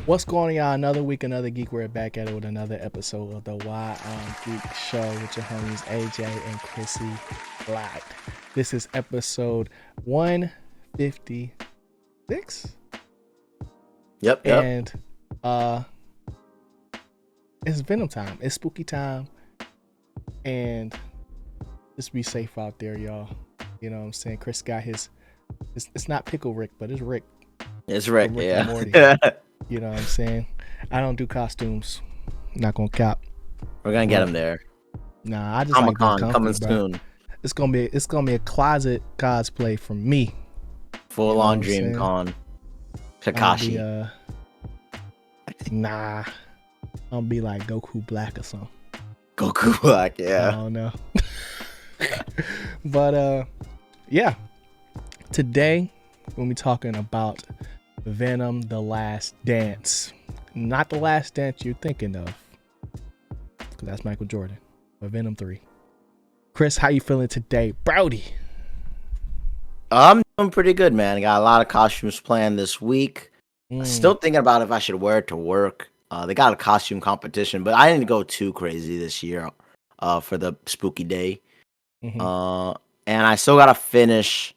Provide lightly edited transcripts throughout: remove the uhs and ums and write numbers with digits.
What's going on, y'all? Another week, another geek. We're back at it with another episode of the Why on Geek Show with your homies AJ and Chrissy Light. This is episode 156, Yep. and it's Venom time. It's spooky time, and just be safe out there, y'all. You know what I'm saying? Chris got his. It's not Pickle Rick, but it's Rick. It's Rick. Rick and Morty. Yeah. You know what I'm saying? I don't do costumes. Not gonna cap. We're gonna get him there. Nah, I just like being Comic-Con comfy, coming bro. soon. It's gonna be a closet cosplay from me. Full You know what on I'm Dream saying? Con. I'm gonna be, Kakashi. nah, I'm gonna be like Goku Black or something. Goku Black. I Yeah. don't know. But yeah. Today we'll be talking about Venom: The Last Dance. Not the last dance you're thinking of, because that's Michael Jordan. But Venom 3. Chris, how you feeling today, Brody? I'm doing pretty good, man. Got a lot of costumes planned this week. Still thinking about if I should wear it to work. They got a costume competition, but I didn't go too crazy this year. For the spooky day. Mhm. And I still gotta finish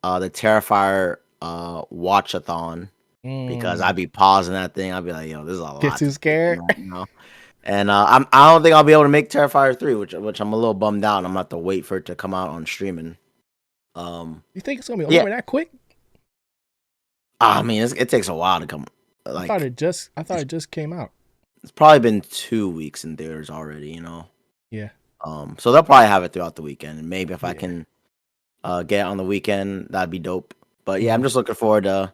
the Terrifier watchathon. Because I'd be pausing that thing. I'd be like, yo, this is a lot. Get too to take in scared. right now. And I don't think I'll be able to make Terrifier 3, which I'm a little bummed out. I'm gonna have to wait for it to come out on streaming. You think it's gonna be Yeah. over that quick? I mean, it takes a while to come. I thought Like, it just came out. it's probably been 2 weeks in theaters already, Yeah. So they'll probably have it throughout the weekend. And maybe if I Yeah. can get it on the weekend, that'd be dope. But yeah, I'm Mhm. just looking forward to.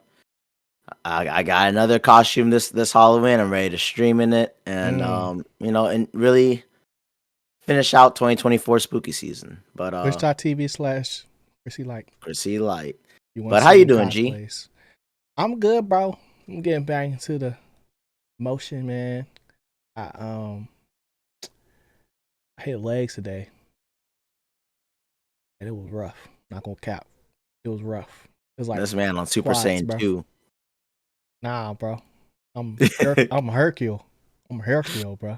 I got another costume this Halloween. I'm ready to stream in it, and and really finish out 2024 spooky season. But Twitch.tv/ChrisyLite. ChrisyLite. You want But to how see you them doing, G? cosplays? I'm good, bro. I'm getting back into the motion, man. I hit legs today, and it was rough. Not gonna cap. It was rough. It was like This man on Super quads, Saiyan bro. 2. Nah, bro. I'm Hercule. I'm Hercule, bro.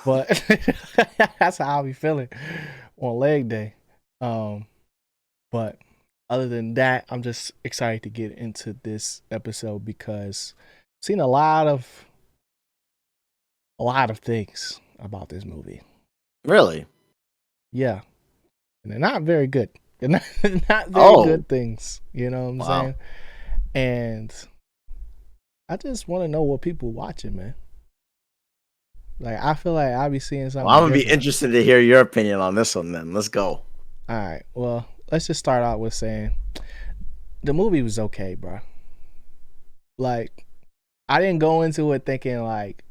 But that's how I'll be feeling on leg day. But other than that, I'm just excited to get into this episode because I've seen a lot of things about this movie. Really? Yeah. And they're not very good. They're not very good things. You know what I'm Wow. saying? And I just want to know what people watching, man. Like, I feel like I'll be seeing something. Well, I'm gonna be different. interested to hear your opinion on this one. Then let's go. All right. Well, let's just start out with saying the movie was okay, bro. Like, I didn't go into it thinking like,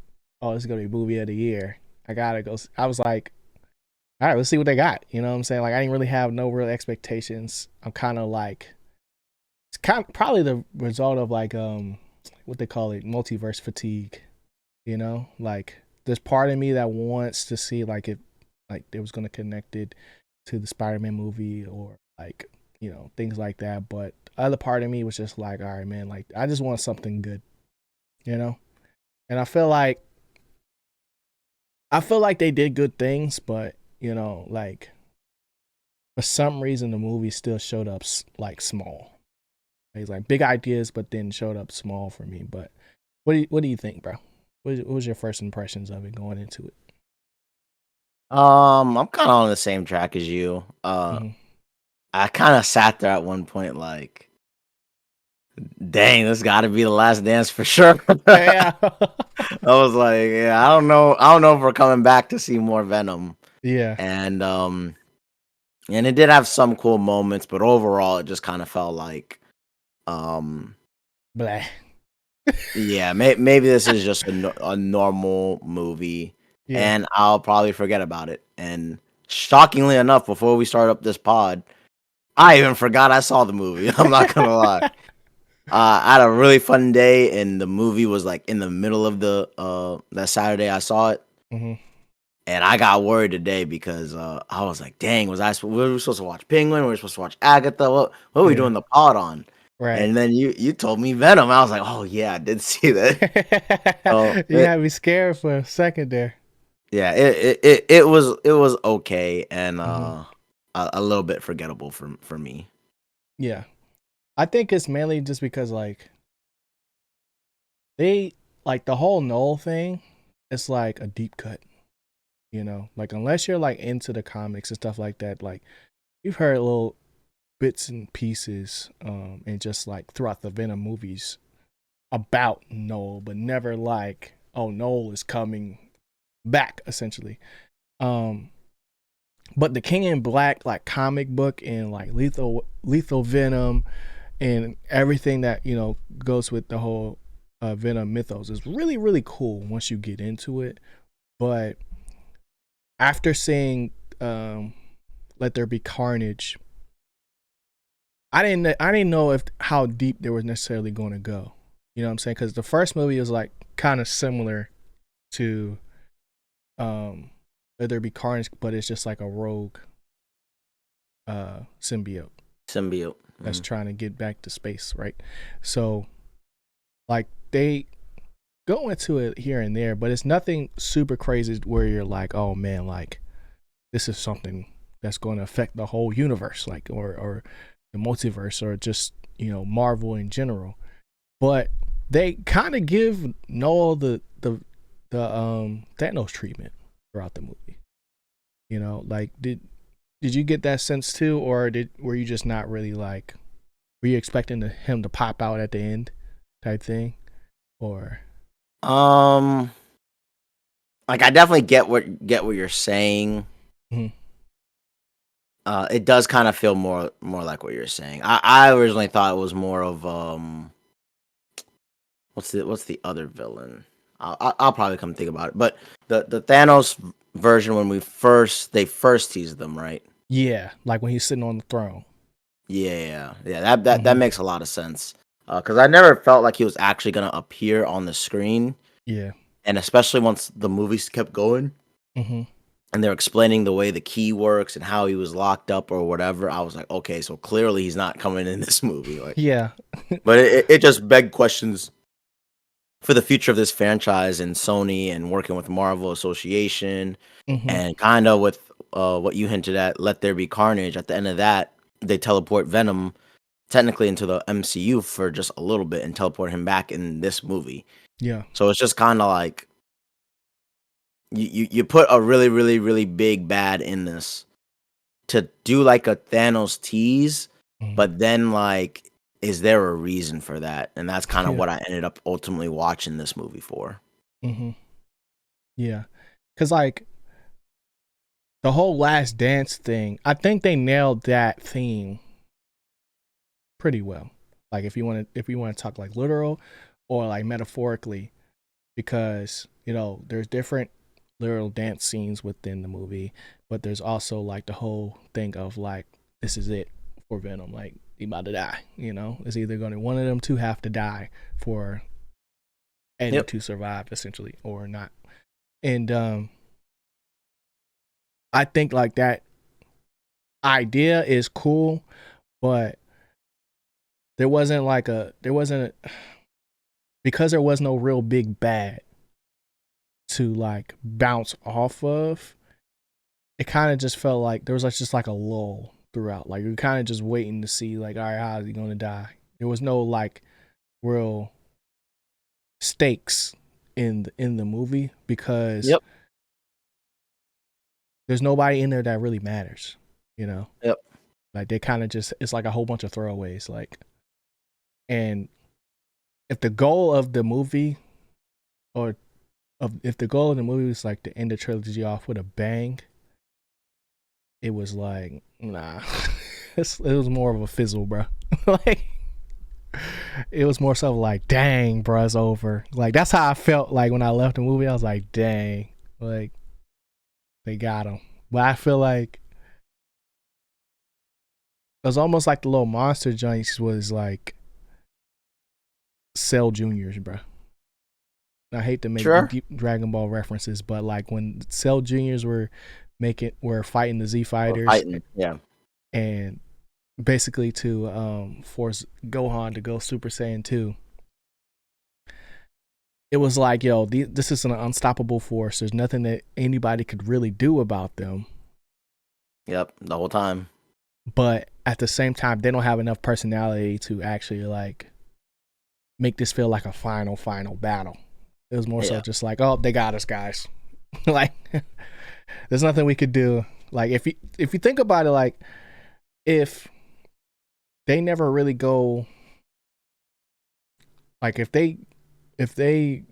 oh, this is gonna be movie of the year. I gotta go. I was like, all right, let's see what they got. You know what I'm saying? Like, I didn't really have no real expectations. I'm kind of like, it's kind of probably the result of like what they call it, multiverse fatigue. You know, like there's part of me that wants to see like if like it was gonna connect it to the Spider-Man movie or like things like that. But the other part of me was just like, all right, man, like I just want something good, you know. And I feel like they did good things, but like for some reason the movie still showed up like small. It's like big ideas, but then showed up small for me. But what do you think, bro? What was your first impressions of it going into it? I'm kind of on the same track as you. Mhm. I kind of sat there at one point like, dang, this got to be the last dance for sure. Yeah. I was like, yeah, I don't know if we're coming back to see more Venom. Yeah. And it did have some cool moments, but overall it just kind of felt like Blah. yeah, maybe this is just a normal movie, Yeah. and I'll probably forget about it. And shockingly enough, before we start up this pod, I even forgot I saw the movie. I'm not gonna lie. I had a really fun day, and the movie was like in the middle of the that Saturday I saw it, Mhm. and I got worried today because I was like, dang, were we supposed to watch Penguin? Were we supposed to watch Agatha? What were we Yeah. doing the pod on? Right. And then you told me Venom. I was like, oh yeah, I did see that. Oh, You had me scared for a second there. yeah, it was okay and Hmm. a little bit forgettable for me. Yeah. I think it's mainly just because like they like the whole Noel thing, it's like a deep cut, you know? Like unless you're like into the comics and stuff like that, like you've heard little bits and pieces and just like throughout the Venom movies about Noel, but never like, oh, Noel is coming back essentially. Um but the King in Black like comic book and like lethal Venom and everything that goes with the whole Venom mythos is really really cool once you get into it. But after seeing Let There Be Carnage, I didn't know if how deep they were necessarily going to go. You know what I'm saying? Because the first movie was like kind of similar to Let There Be Carnage, but it's just like a rogue symbiote Symbiote. that's trying to get back to space, right? So like they go into it here and there, but it's nothing super crazy where you're like, oh man, like this is something that's going to affect the whole universe, like or the multiverse, or just Marvel in general. But they kind of give Noel the Thanos treatment throughout the movie. Like did you get that sense too, or were you just not really like, were you expecting him to pop out at the end type thing, or? Um, like I definitely get what you're saying. Mhm. It does kind of feel more like what you're saying. I originally thought it was more of what's the other villain? I'll probably come think about it. But the Thanos version when they first teased them, right? Yeah, like when he's sitting on the throne. Yeah. That Hmm. makes a lot of sense. Because I never felt like he was actually gonna appear on the screen, Yeah. and especially once the movies kept going Hmm. and they're explaining the way the key works and how he was locked up or whatever, I was like, okay, so clearly he's not coming in this movie. Like, Yeah. but it just begged questions for the future of this franchise and Sony and working with Marvel Association Hmm. and kind of with what you hinted at, Let There Be Carnage. At the end of that, they teleport Venom technically into the MCU for just a little bit and teleport him back in this movie. Yeah. So it's just kind of like you put a really really really big bad in this to do like a Thanos tease, Hmm. but then like, is there a reason for that? And that's kind of Yeah. what I ended up ultimately watching this movie for. Hmm. Yeah. Because like the whole Last Dance thing, I think they nailed that theme pretty well. Like if you want to talk like literal or like metaphorically, because there's different literal dance scenes within the movie, but there's also like the whole thing of like, this is it for Venom, like he about to die. It's either going to, one of them two have to die for Eddie Yep. to survive essentially, or not. And I think like that idea is cool, but there wasn't because there was no real big bad to like bounce off of. It kind of just felt like there was like just like a lull throughout. Like you're kind of just waiting to see like, all right, how is he gonna die? There was no like real stakes in the movie, because Yep. there's nobody in there that really matters. You know, Yep. like they kind of just, it's like a whole bunch of throwaways. Like, and if the goal of the movie, or if the goal of the movie was like to end the trilogy off with a bang, it was like, nah. It was more of a fizzle, bro. Like it was more so like, dang, bro, it's over. Like that's how I felt like when I left the movie. I was like, dang, like they got him. But I feel like it was almost like the little monster joints was like Cell Juniors, bro. I hate to make Sure. deep Dragon Ball references, but like when Cell Juniors were fighting the Z Or Fighters, fighting. Yeah. and basically to force Gohan to go Super Saiyan 2. It was like, yo, this is an unstoppable force. There's nothing that anybody could really do about them. Yep, the whole time. But at the same time, they don't have enough personality to actually like make this feel like a final battle. It was more so Yeah. just like, oh, they got us, guys. Like, there's nothing we could do. Like, if you think about it, like, if they never really go, like, if they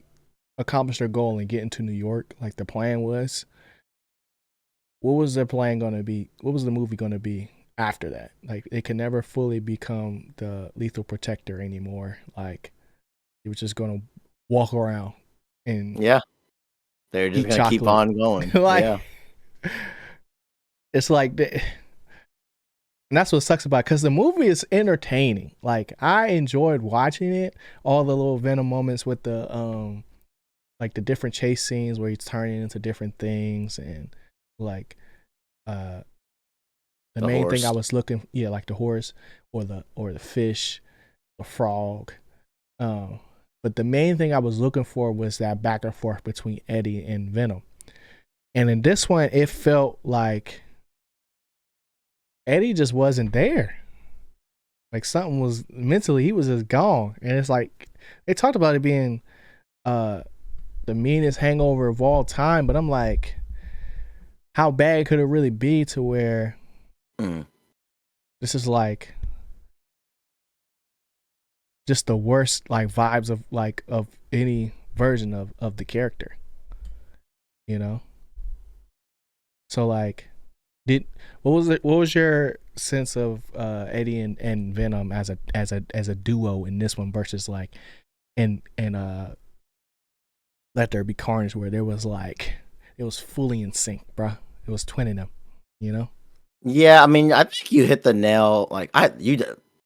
accomplish their goal and get into New York, like the plan was, what was their plan going to be? What was the movie going to be after that? Like, it could never fully become the Lethal Protector anymore. Like, he was just going to walk around and Yeah. They're just eat gonna keep chocolate. on going. Like, Yeah. it's like, and that's what sucks about it, because the movie is entertaining. Like, I enjoyed watching it. All the little Venom moments with the like the different chase scenes where he's turning into different things, and like the The main thing I horse. was looking, yeah, like the horse or the fish, the frog. Um, but the main thing I was looking for was that back and forth between Eddie and Venom. And in this one, it felt like Eddie just wasn't there. Like, something was mentally, he was just gone. And it's like, they talked about it being the meanest hangover of all time, but I'm like, how bad could it really be to where this is like just the worst like vibes of any version of the character, you know? So like, what was your sense of Eddie and Venom as a duo in this one versus like in Let There Be Carnage, where there was like, it was fully in sync, bruh. It was twinning them, you know? Yeah, I mean, I think you hit the nail. Like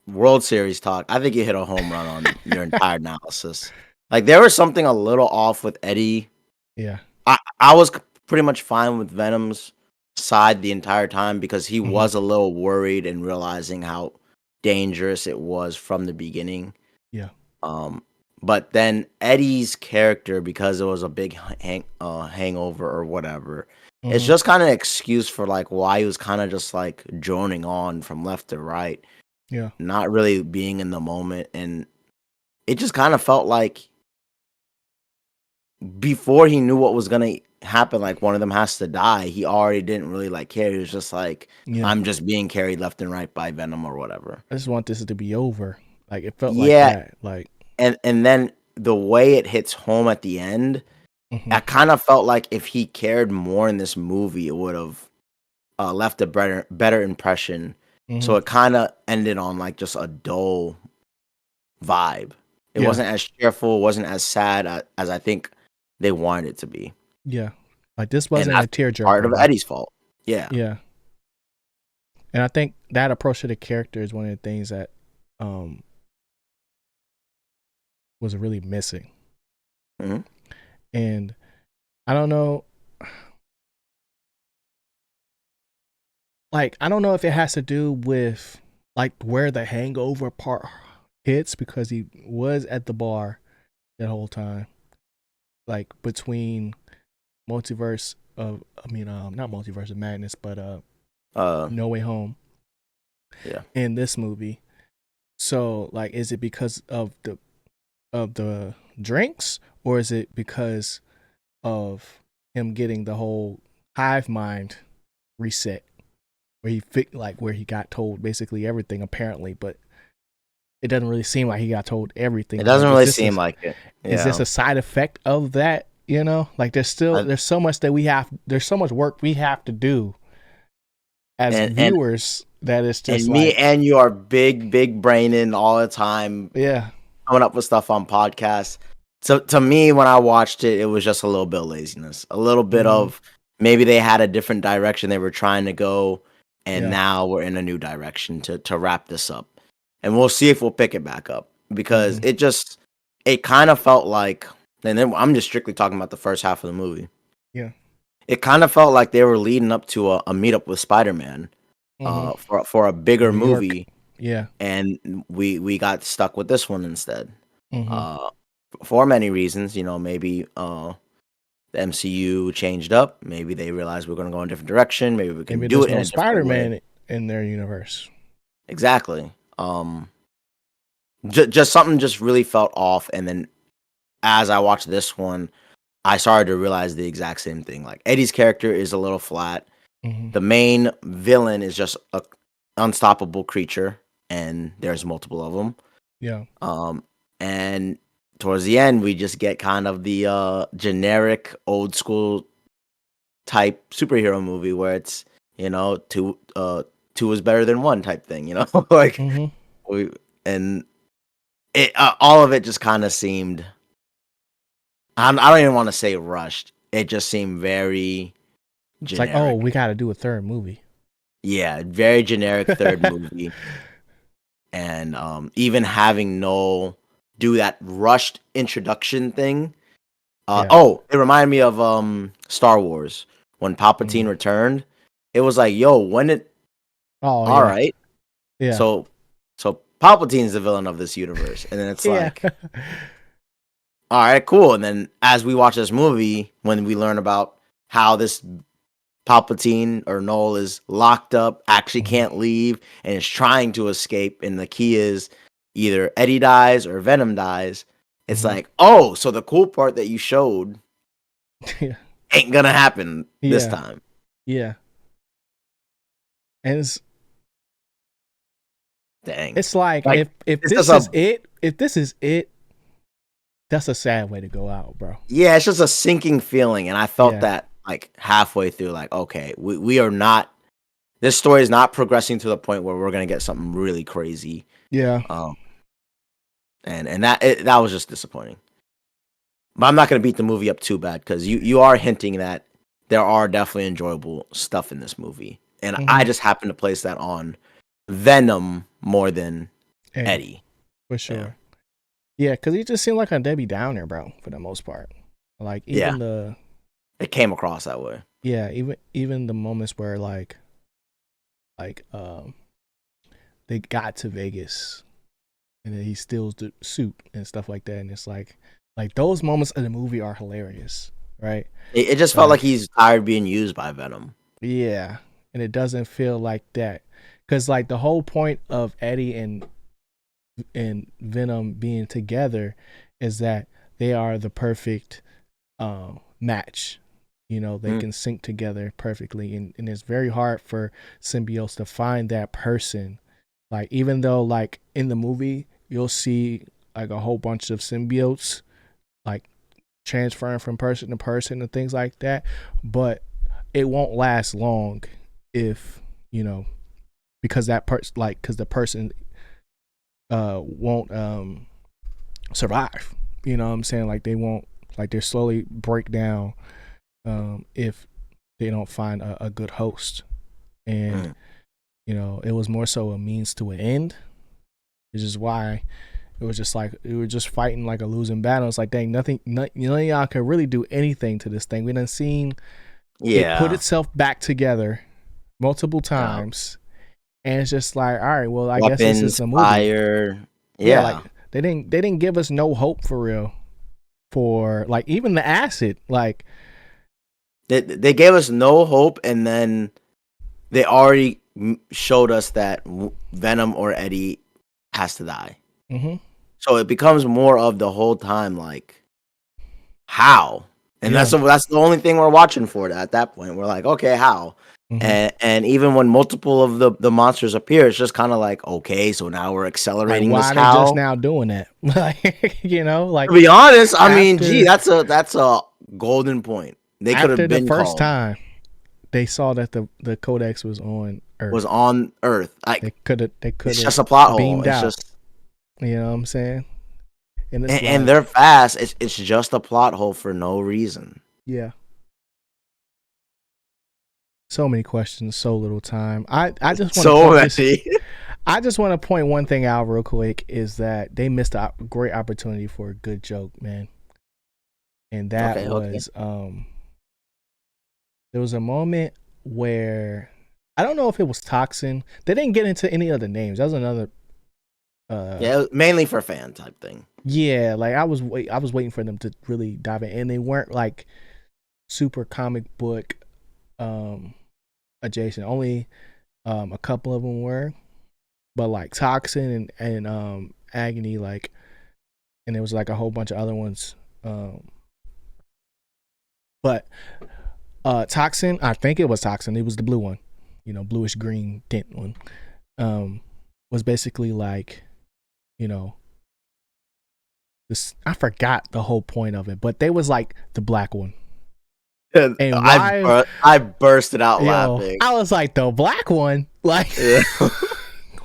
World Series talk. I think you hit a home run on your entire analysis. Like there was something a little off with Eddie. Yeah. I was pretty much fine with Venom's side the entire time because he Mm-hmm. was a little worried and realizing how dangerous it was from the beginning. Yeah. But then Eddie's character, because it was a big hangover or whatever, it's Mm-hmm. just kind of excuse for like why he was kind of just like droning on from left to right, Yeah. not really being in the moment, and it just kind of felt like before he knew what was gonna happen, like one of them has to die, he already didn't really like care. He was just like, Yeah. I'm just being carried left and right by Venom or whatever. I just want this to be over. Like, it felt like Yeah, that. Like, and then the way it hits home at the end, mm-hmm. I kind of felt like if he cared more in this movie, it would have left a better impression. Mm-hmm. So it kind of ended on like just a dull vibe. It Yeah. wasn't as cheerful, wasn't as sad as I think they wanted it to be. Yeah. Like, this And wasn't a that's part tearjerker, of bro. Eddie's fault. Yeah. Yeah. And I think that approach to the character is one of the things that was really missing. Mm-hmm. And I don't know, like, I don't know if it has to do with like where the hangover part hits, because he was at the bar that whole time, like between multiverse of, I mean, not multiverse of madness, but No Way Home. Yeah. In this movie. So like, is it because of the drinks, or is it because of him getting the whole hive mind reset, where he got told basically everything apparently, but it doesn't really seem like he got told everything. It Like, doesn't really seem like it. is this Yeah. a side effect of that? You know, like, there's so much there's so much work we have to do as And viewers, that it's just and me like, and you are big braining all the time, yeah, coming up with stuff on podcasts. So to me, when I watched it, it was just a little bit of laziness, a little bit of maybe they had a different direction they were trying to go, and now we're in a new direction to wrap this up, and we'll see if we'll pick it back up because it kind of felt like, and then I'm just strictly talking about the first half of the movie. Yeah. It kind of felt like they were leading up to a meetup with Spider-Man, Mm-hmm. for a bigger New York. movie, Yeah. and we got stuck with this one instead. Mm-hmm. Uh, for many reasons, maybe the MCU changed up. Maybe they realized we're going to go in a different direction. Maybe we can Maybe do there's it in no a different way. Spider-Man in their universe. Exactly. Just something just really felt off, and then as I watched this one, I started to realize the exact same thing. Like Eddie's character is a little flat. Mm-hmm. The main villain is just a unstoppable creature, and there's multiple of them. Yeah. And towards the end, we just get kind of the generic old school type superhero movie where it's two is better than one type thing. Like Mm-hmm. we and it all of it just kind of seemed. I don't even want to say rushed. It just seemed very It's like, oh, generic. we got to do a third movie. Yeah, very generic third movie. And even having Noel do that rushed introduction thing. Yeah. Oh, it reminded me of Star Wars when Palpatine Mm-hmm. returned. It was like, yo, when it Oh all yeah. right. Yeah. So Palpatine's the villain of this universe. And then it's Yeah. like, all right, cool. And then as we watch this movie, when we learn about how this Palpatine or Noel is locked up, actually Mm-hmm. can't leave, and is trying to escape, and the key is either Eddie dies or Venom dies. It's Mm-hmm. like, oh, so the cool part that you showed Yeah. ain't gonna happen this Yeah. time. Yeah. And Dang. it's like Like, if it's this just is it, that's a sad way to go out, bro. yeah, it's just a sinking feeling, and I felt Yeah. that like halfway through, like, okay, we are not. This story is not progressing to the point where we're gonna get something really crazy. Yeah. Um, and that was just disappointing. But I'm not gonna beat the movie up too bad because you are hinting that there are definitely enjoyable stuff in this movie, and I Mm-hmm. just happen to place that on Venom more than Eddie. For Yeah, sure. Yeah, because he just seemed like a Debbie Downer, bro, for the most part. Like yeah, even it came across that way. even the moments where like they got to Vegas and then he steals the suit and stuff like that, and it's like those moments of the movie are hilarious, right? It just felt like he's tired being used by Venom. Yeah, and it doesn't feel like that because like the whole point of Eddie and Venom being together is that they are the perfect match. They can sync together perfectly, and it's very hard for symbiotes to find that person. Like even though like in the movie you'll see like a whole bunch of symbiotes like transferring from person to person and things like that, but it won't last long if because that person because the person won't survive. You know what I'm saying? Like they won't they slowly break down if they don't find a good host. And it was more so a means to an end, which is why it was just like we were just fighting like a losing battle. It's like dang, none of y'all can really do anything to this thing. We done seen it put itself back together multiple times, and it's just like, all right, well, I guess this is the movie. Fire, yeah, like they didn't give us no hope for real. For like even the acid, like they gave us no hope, and then they already showed us that Venom or Eddie has to die. Mm-hmm. So it becomes more of the whole time like how, and that's the only thing we're watching for. At that point, we're like, okay, how? Mm-hmm. And even when multiple of the monsters appear, it's just kind of like, okay, so now we're accelerating like, this. Why How they just now doing that? Like like to be honest, I mean, gee, that's a golden point. They could have been the first called. time they saw that the Codex was on Earth. Like they could it's just a plot hole. It's out. just you know what I'm saying. And they're fast. It's just a plot hole for no reason. Yeah. So many questions, so little time. I just want I just want to point one thing out real quick is that they missed a great opportunity for a good joke, man. And that was there was a moment where I don't know if it was Toxin. They didn't get into any other names. That was another. Yeah, it was mainly for fan type thing. Yeah, like I was waiting for them to really dive in, and they weren't like super comic book adjacent. Only a couple of them were, but like Toxin and Agony, like, and there was like a whole bunch of other ones. But Toxin, I think it was Toxin. It was the blue one, bluish green tint one. Was basically like, this. I forgot the whole point of it, but they was like the black one. And why I bursted out laughing. I was like, the black one, like, Yeah.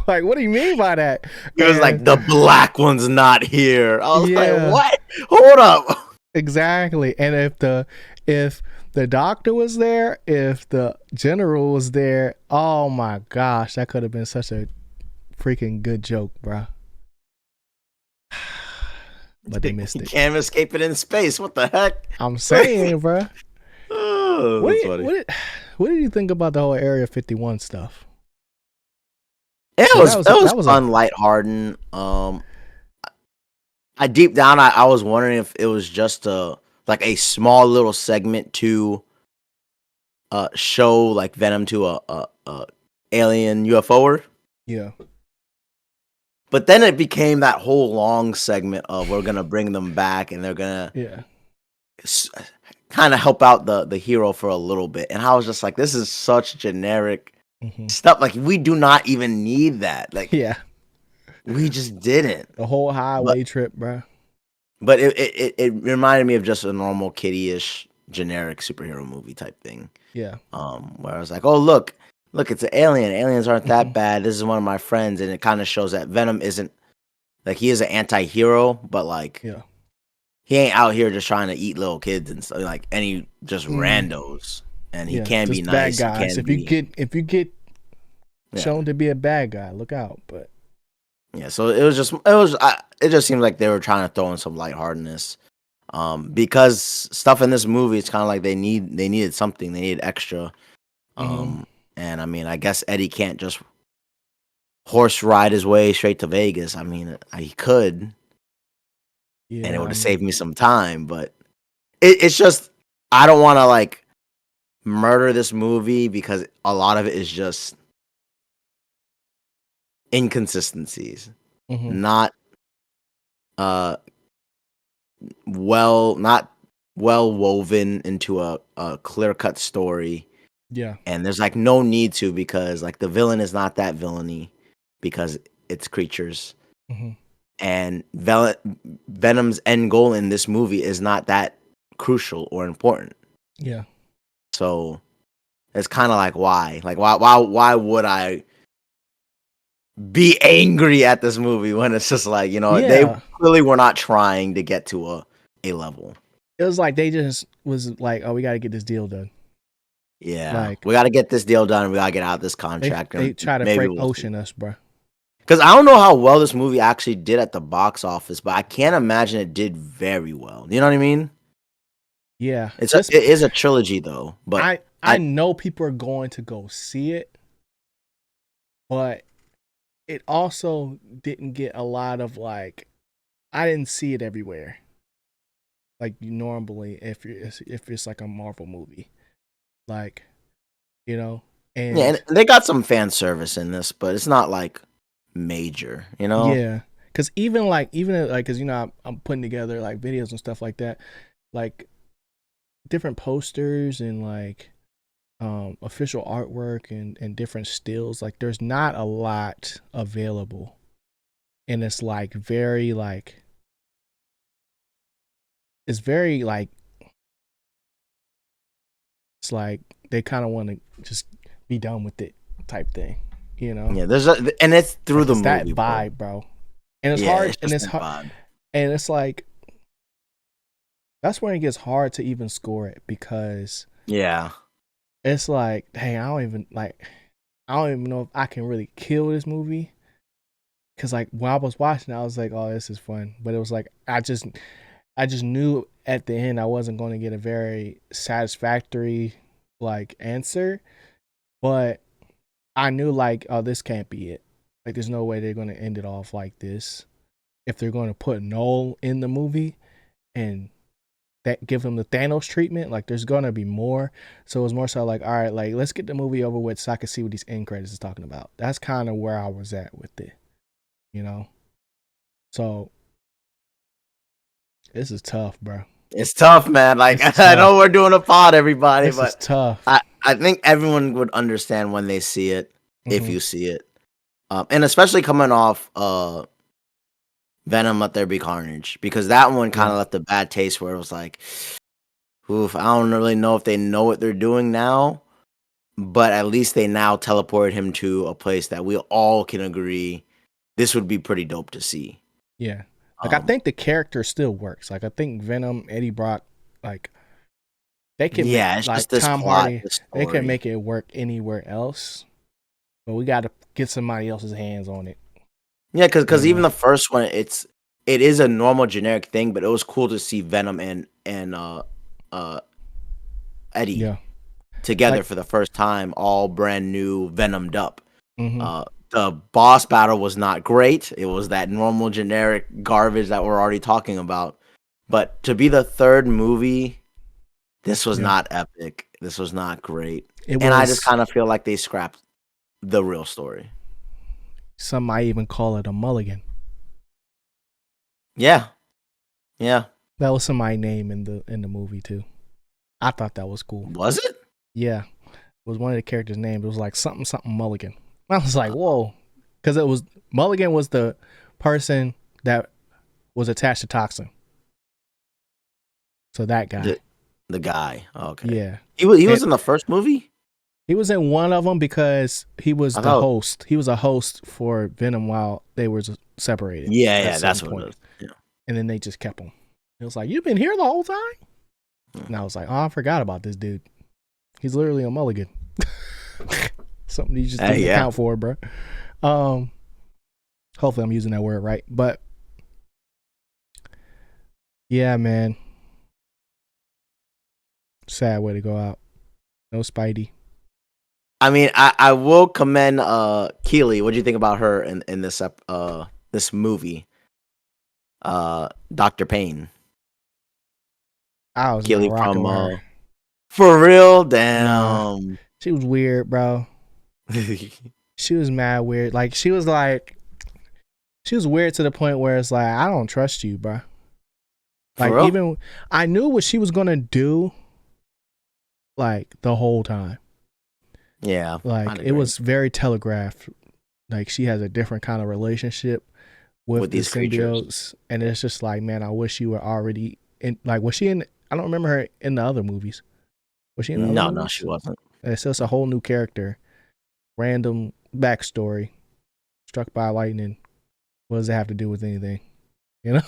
like, what do you mean by that? It was like, the black one's not here. I was Yeah. like, what? Hold up. Exactly. And if the doctor was there, if the general was there, oh my gosh, that could have been such a freaking good joke, bro. But they missed it. Can't escape it in space. What the heck? I'm saying, bro. Oh, What did you think about the whole Area 51 stuff? It was fun, lighthearted. I deep down, I was wondering if it was just a small little segment to show like Venom to a alien UFOer. Yeah. But then it became that whole long segment of we're gonna bring them back and they're gonna kind of help out the hero for a little bit. And I was just like, this is such generic stuff. Like, we do not even need that. Like, we just didn't. The whole highway trip, bro. But it reminded me of just a normal kiddie-ish generic superhero movie type thing. Yeah. Where I was like, oh, look, it's an alien. Aliens aren't that bad. This is one of my friends. And it kind of shows that Venom isn't, like, he is an anti-hero, but like, he ain't out here just trying to eat little kids and stuff, like any just randos. And he can be nice. Bad guys. If you get shown to be a bad guy, look out. But yeah, so it just seemed like they were trying to throw in some lightheartedness. Because stuff in this movie, it's kind of like they needed something. They needed extra. And I mean, I guess Eddie can't just horse ride his way straight to Vegas. I mean, he could. Yeah, and it would have saved me some time, but it's just, I don't want to like murder this movie because a lot of it is just inconsistencies, not well woven into a clear cut story. Yeah, and there's like no need to, because like the villain is not that villainy because it's creatures. And Venom's end goal in this movie is not that crucial or important. Yeah. So it's kind of like, why would I be angry at this movie when it's just like, they clearly were not trying to get to a level. It was like they just was like, oh, we got to get this deal done. Yeah, like, we got to get this deal done. We got to get out of this contract. They try to Frank Ocean us, bro. Because I don't know how well this movie actually did at the box office, but I can't imagine it did very well. You know what I mean? Yeah. It is a trilogy, though. But I know people are going to go see it, but it also didn't get a lot of, like, I didn't see it everywhere. Like, normally, if it's like a Marvel movie. Like, and yeah, and they got some fan service in this, but it's not like major, Yeah, because even because I'm putting together like videos and stuff like that, like different posters and like official artwork and different stills. Like, there's not a lot available, and it's like very like it's very like it's like they kind of want to just be done with it type thing. Yeah, and it's through the movie, that vibe, bro. And it's hard, and it's hard, and it's like that's when it gets hard to even score it, because it's like, dang, I don't even know if I can really kill this movie, because like when I was watching, I was like, oh, this is fun, but it was like I just knew at the end I wasn't going to get a very satisfactory like answer, but I knew like, oh, this can't be it. Like, there's no way they're gonna end it off like this. If they're gonna put Noel in the movie and that give him the Thanos treatment, like there's gonna be more. So it was more so like, all right, like let's get the movie over with so I can see what these end credits is talking about. That's kind of where I was at with it, you know. So this is tough, bro. It's tough, man. Like I know we're doing a pod, everybody, This is but tough. I think everyone would understand when they see it, if you see it, and especially coming off Venom Let There Be Carnage, because that one kind of left a bad taste where it was like, oof, I don't really know if they know what they're doing now, but at least they now teleported him to a place that we all can agree this would be pretty dope to see. Yeah. Like I think the character still works. Like I think Venom, Eddie Brock, like they can it's like just this Tom plot, Hardy, this they can story. make it work anywhere else. But we got to get somebody else's hands on it. Yeah, because even the first one, it is a normal generic thing, but it was cool to see Venom and Eddie together for the first time, all brand new Venomed up. The boss battle was not great. It was that normal generic garbage that we're already talking about. But to be the third movie, this was not epic. This was not great. I just kind of feel like they scrapped the real story. Some might even call it a mulligan. Yeah. That was somebody's name in the movie too. I thought that was cool. Was it? Yeah. It was one of the characters' names. It was like something mulligan. I was like, whoa. Because it was Mulligan was the person that was attached to Toxin. So that guy. The guy. Okay. Yeah. He was in the first movie? He was in one of them because he was the host. He was a host for Venom while they were separated. Yeah, that's what it is. Yeah. And then they just kept him. It was like, you've been here the whole time? And I was like, oh, I forgot about this dude. He's literally a mulligan. Something you just didn't account for, bro. Hopefully I'm using that word right. But yeah, man. Sad way to go out. No Spidey. I mean, I will commend Keely. What do you think about her in this this movie? Dr. Payne. I was Keely rocking from her. For real? Damn. Nah, she was weird, bro. She was mad weird. Like she was weird to the point where it's like, I don't trust you, bro. Like even I knew what she was gonna do like the whole time. Yeah. Like it was very telegraphed. Like she has a different kind of relationship with these symbiotes. Creatures. And it's just like, man, I wish you were already in, like, was she in, I don't remember her in the other movies. Was she in the other movies? No, she wasn't. And it's just a whole new character. Random backstory. Struck by lightning. What does it have to do with anything? You know?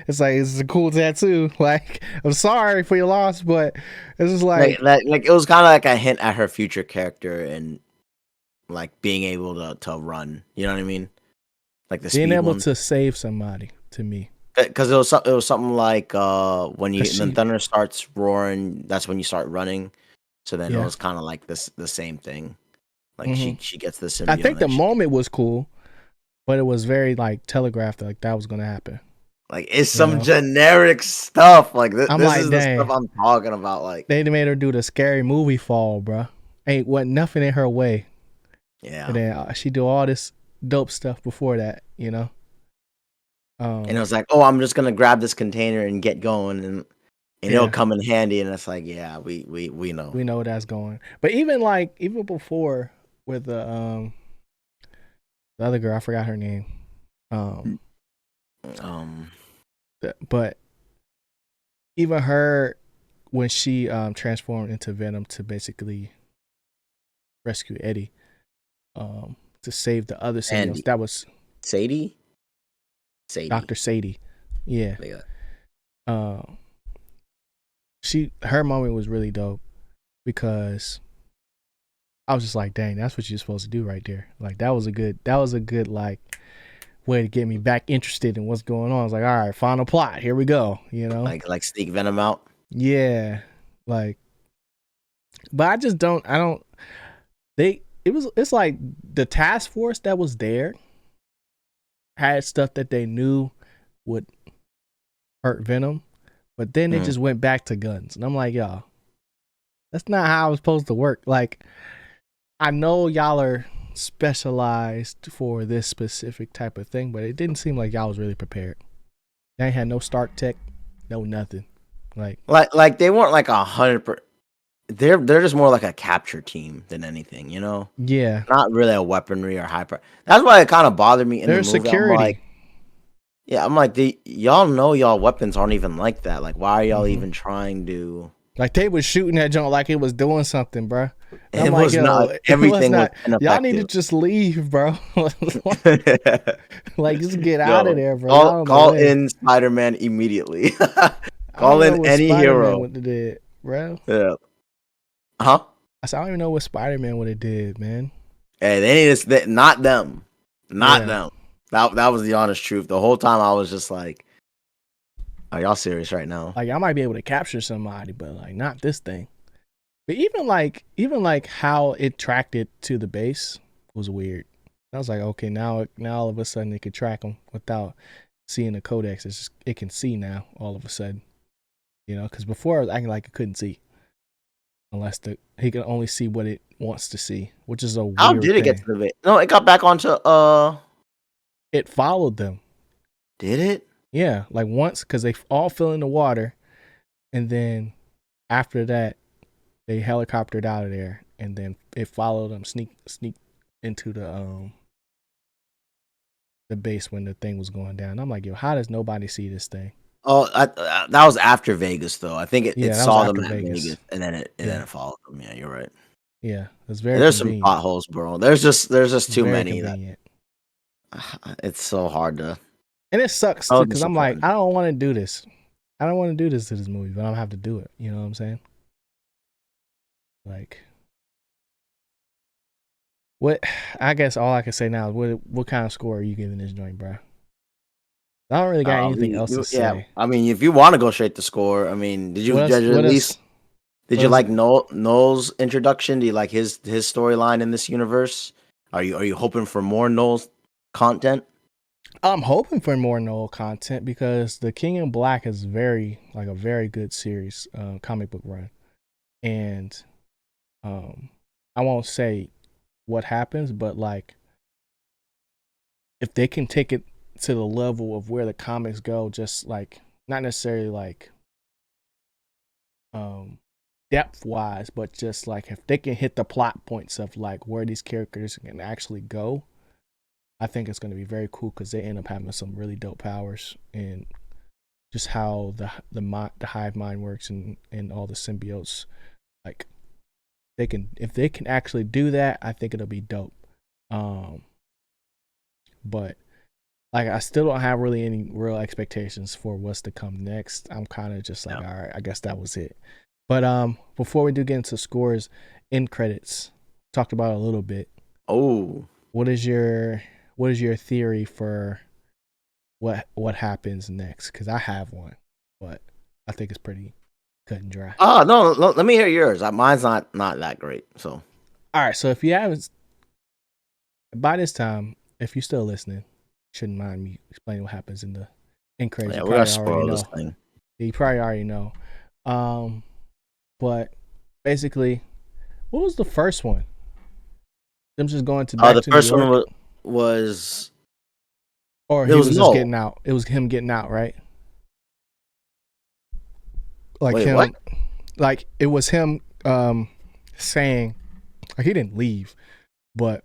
It's like, it's a cool tattoo. Like, I'm sorry for your loss, but it's just like it was kind of like a hint at her future character and like being able to run. You know what I mean? Like the being able to save somebody to me. Because it was something like when the thunder starts roaring, that's when you start running. So then it was kind of like the same thing. Like she gets the symbiote. I think the moment was cool, but it was very like telegraphed like that was gonna happen. Like it's some generic stuff. Like this like, is the stuff I'm talking about. Like they made her do the scary movie fall, bro. Wasn't nothing in her way. Yeah, and then she do all this dope stuff before that, you know. And it was like, oh, I'm just gonna grab this container and get going, and it'll come in handy. And it's like, yeah, we know, we know that's going. But even before with the other girl, I forgot her name. But even her, when she transformed into Venom to basically rescue Eddie, to save the other symbiotes, that was Sadie. Dr. Sadie. Yeah. Her moment was really dope because I was just like, dang, that's what you're supposed to do right there. Like that was a good like way to get me back interested in what's going on. I was like, all right, final plot, here we go. You know? Like sneak Venom out. Yeah. Like, but I don't it's like the task force that was there had stuff that they knew would hurt Venom, but then they Mhm. just went back to guns. And I'm like, y'all, that's not how it was supposed to work. Like, I know y'all are specialized for this specific type of thing, but it didn't seem like y'all was really prepared. They ain't had no Stark tech, no nothing. Like they weren't like 100%. They're just more like a capture team than anything, you know. Yeah, Not really a weaponry or hyper. That's why it kind of bothered me in the there's movie. I'm like, security. yeah, I'm like, y'all know y'all weapons aren't even like that. Like, why are y'all Mm-hmm. even trying to? Like they was shooting that junk like it was doing something, bro. And I'm It like, was yo, not. it was Everything was not. Y'all need to ineffective. just leave, bro. Like, just get out of Yo, there, bro. Y'all on the call way. in Spider-Man immediately. I don't Call even in know what any Spider Man hero. would have did, bro. Yeah. Huh? I said, I don't even know what Spider Man would have did, man. Hey, they need to. Not them. Not Yeah, them. That was the honest truth. The whole time I was just like, are y'all serious right now? like I might be able to capture somebody, but like not this thing. But even like how it tracked it to the base was weird. I was like, okay, now all of a sudden it could track them without seeing the codex. It's just it can see now all of a sudden, because before I was acting like it couldn't see unless he can only see what it wants to see, which is a How weird did it get thing. to the base? No, it got back onto It followed them, did it? yeah, like once because they all fell in the water, and then after that they helicoptered out of there, and then it followed them, sneak into the base when the thing was going down. I'm like, yo, how does nobody see this thing? Oh, that was after Vegas though. I think it Yeah, that was saw them after at Vegas Vegas. and then Yeah, it followed them. Yeah, you're right. yeah, it's And very there's some convenient. plot holes, bro. There's just too Very many that convenient. it's so hard to And it sucks too, so because I'm like, disappointing. I don't want to do this. I don't want to do this to this movie, but I don't have to do it. You know what I'm saying? Like, what? I guess all I can say now is what kind of score are you giving this joint, bro? I don't really got anything else to Yeah, say. I mean, if you want to go straight to score, I mean, did you What else? judge at What least? else? Did What you else? like Noel's introduction? Do you like his storyline in this universe? Are you hoping for more Noel's content? I'm hoping for more Noel content because the King in Black is a very good series, comic book run, and um, I won't say what happens, but like if they can take it to the level of where the comics go, just like not necessarily like um depth wise, but just like if they can hit the plot points of like where these characters can actually go, I think it's going to be very cool because they end up having some really dope powers and just how the hive mind works and all the symbiotes. Like they can if they can actually do that, I think it'll be dope. Um, but like I still don't have really any real expectations for what's to come next. I'm kind of just like, Yeah. all right, I guess that was it. But before we do get into scores, end credits, talked about it a little bit. Oh, What is your theory for what happens next? Because I have one, but I think it's pretty cut and dry. no, let me hear yours. Mine's not that great. So All right, so if you haven't by this time, if you're still listening, shouldn't mind me explaining what happens in the end credits. yeah, You we're gonna probably already spoil this know. thing. You probably already know. But basically, what was the first one? Them just going to back The to New first one York, was or it he was was just no. getting out. It was him getting out, right? Like Wait, what? him, like it was him saying like he didn't leave, but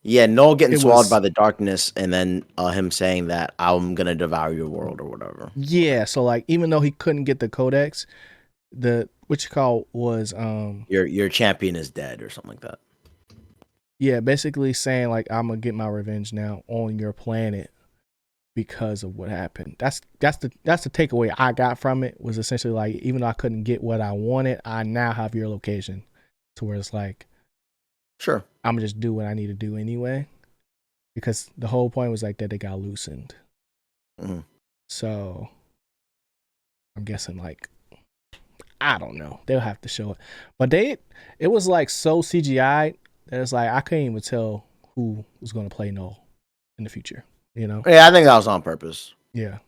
Yeah, Noel getting it swallowed by was the darkness, and then him saying that I'm gonna devour your world or whatever. yeah. So like even though he couldn't get the codex, the what you call was Your champion is dead or something like that. yeah, basically saying like I'm gonna get my revenge now on your planet because of what happened. That's the takeaway I got from it was essentially like even though I couldn't get what I wanted, I now have your location. To where it's like Sure. I'm gonna just do what I need to do anyway. Because the whole point was like that they got loosened. Mhm. So I'm guessing like I don't know. They'll have to show it. But it was like so CGI that it's like I couldn't even tell who was going to play Noel in the future. You know? Yeah, I think that was on purpose. Yeah.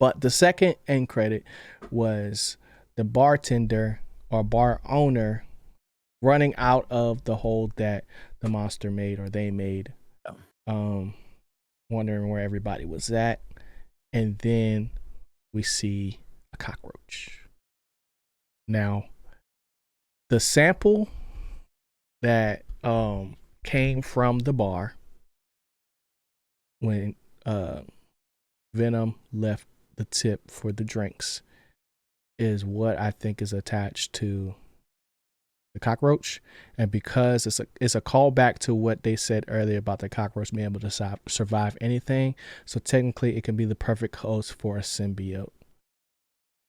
But the second end credit was the bartender or bar owner running out of the hole that the monster made or they made. Wondering where everybody was at. And then we see a cockroach. Now, the sample that came from the bar when Venom left the tip for the drinks is what I think is attached to the cockroach, and because it's a callback to what they said earlier about the cockroach being able to survive anything, so technically it can be the perfect host for a symbiote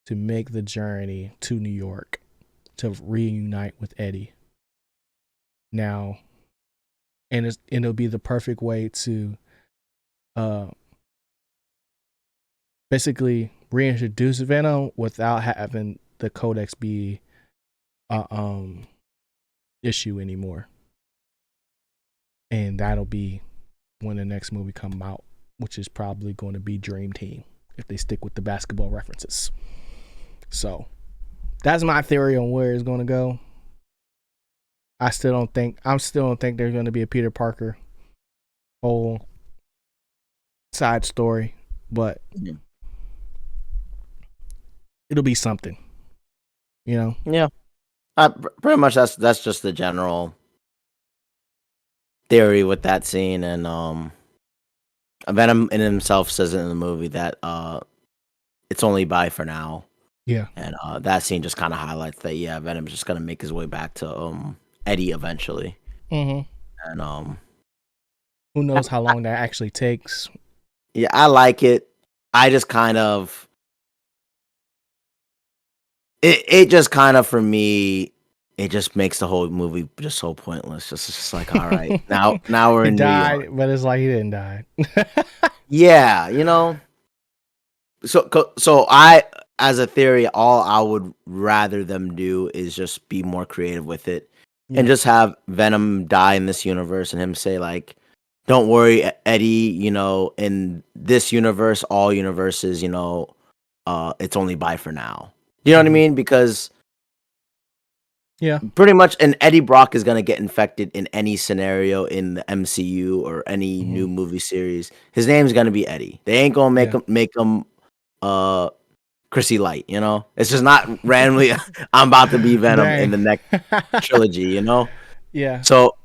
to make the journey to New York to reunite with Eddie. Now, and it'll be the perfect way to basically reintroduce Venom without having the Codex be issue anymore. And that'll be when the next movie come out, which is probably going to be Dream Team if they stick with the basketball references. So that's my theory on where it's going to go. I still don't think there's going to be a Peter Parker whole side story, but it'll be something, you know? Yeah. Pretty much that's just the general theory with that scene, and Venom in himself says it in the movie that it's only bye for now. Yeah. And that scene just kind of highlights that Venom's just gonna make his way back to Eddie eventually. Mm-hmm. And who knows how long that actually takes. Yeah, I like it. I just kind of it just kind of, for me, it just makes the whole movie just so pointless. It's just like, all right, now we're in New York. But it's like he didn't die. Yeah, you know. So I, as a theory, all I would rather them do is just be more creative with it, and just have Venom die in this universe, and him say like, "Don't worry, Eddie. You know, in this universe, all universes, you know, it's only bye for now." You know what I mean? Because pretty much, and Eddie Brock is gonna get infected in any scenario in the MCU or any new movie series. His name's gonna be Eddie. They ain't gonna make him ChrisyLite. You know, it's just not randomly. I'm about to be Venom in the next trilogy. You know? Yeah. So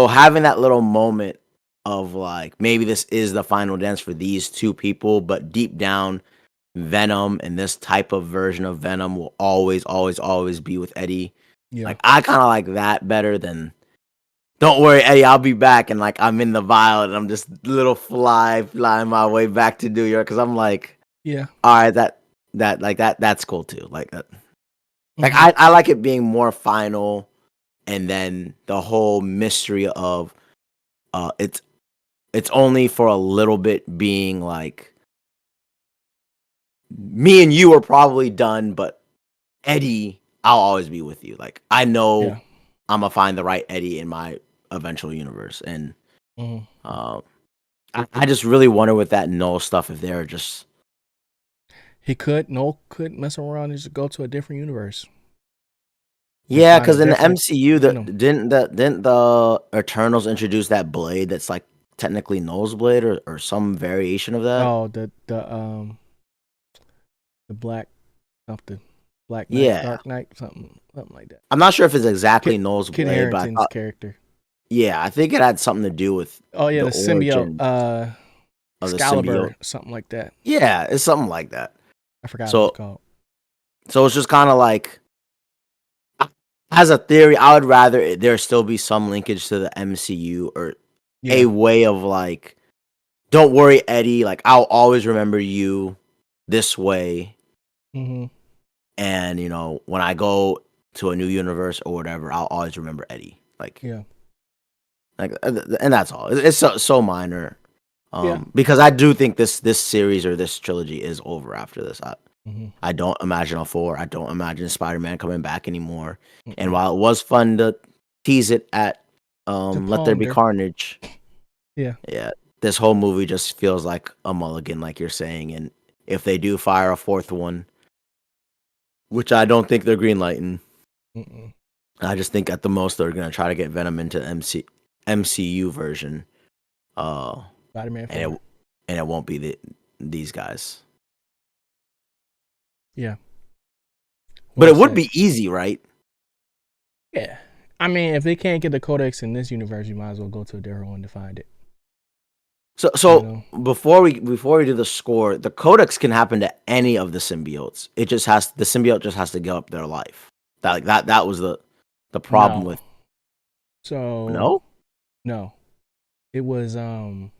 having that little moment of like, maybe this is the final dance for these two people, but deep down, Venom and this type of version of Venom will always, always, always be with Eddie. Yeah. Like, I kind of like that better than, "Don't worry, Eddie, I'll be back," and like I'm in the vial and I'm just little flying my way back to New York, because I'm like, all right, that's cool too. Like that, like I like it being more final, and then the whole mystery of it's only for a little bit, being like, me and you are probably done, but Eddie, I'll always be with you. Like, I know I'm gonna find the right Eddie in my eventual universe, and I just really wonder with that Noel stuff, if they're just Noel could mess around and just go to a different universe. Yeah, because in the MCU, didn't the Eternals introduce that blade that's like technically Noel's blade, or some variation of that? Oh, the Black something, Black Knight, Dark Knight, something like that. I'm not sure if it's exactly Noel's blade, but I thought, character. Yeah, I think it had something to do with the symbiote, Excalibur, something like that. Yeah, it's something like that. I forgot what it's called. So it's just kind of like, as a theory, I would rather there still be some linkage to the MCU, or a way of like, "Don't worry, Eddie, like I'll always remember you this way." And, you know, when I go to a new universe or whatever, I'll always remember Eddie. Like, like, and that's all. It's so minor. Because I do think this series or this trilogy is over after this. I don't imagine a 4. I don't imagine Spider-Man coming back anymore. And while it was fun to tease it at To Let There Be ponder. Carnage. Yeah. Yeah, this whole movie just feels like a mulligan, like you're saying. And if they do fire a fourth one, which I don't think they're greenlighting, Mm-mm. I just think at the most they're gonna try to get Venom into MCU version. Uh, Spider-Man and 4. it won't be these guys. Yeah. But Well it would said. be easy, right? Yeah. I mean, if they can't get the codex in this universe, you might as well go to a different one to find it. You So know? before we do the score, the codex can happen to any of the symbiotes. It just has the symbiote just has to give up their life. That was the problem No. with So no, no. It was it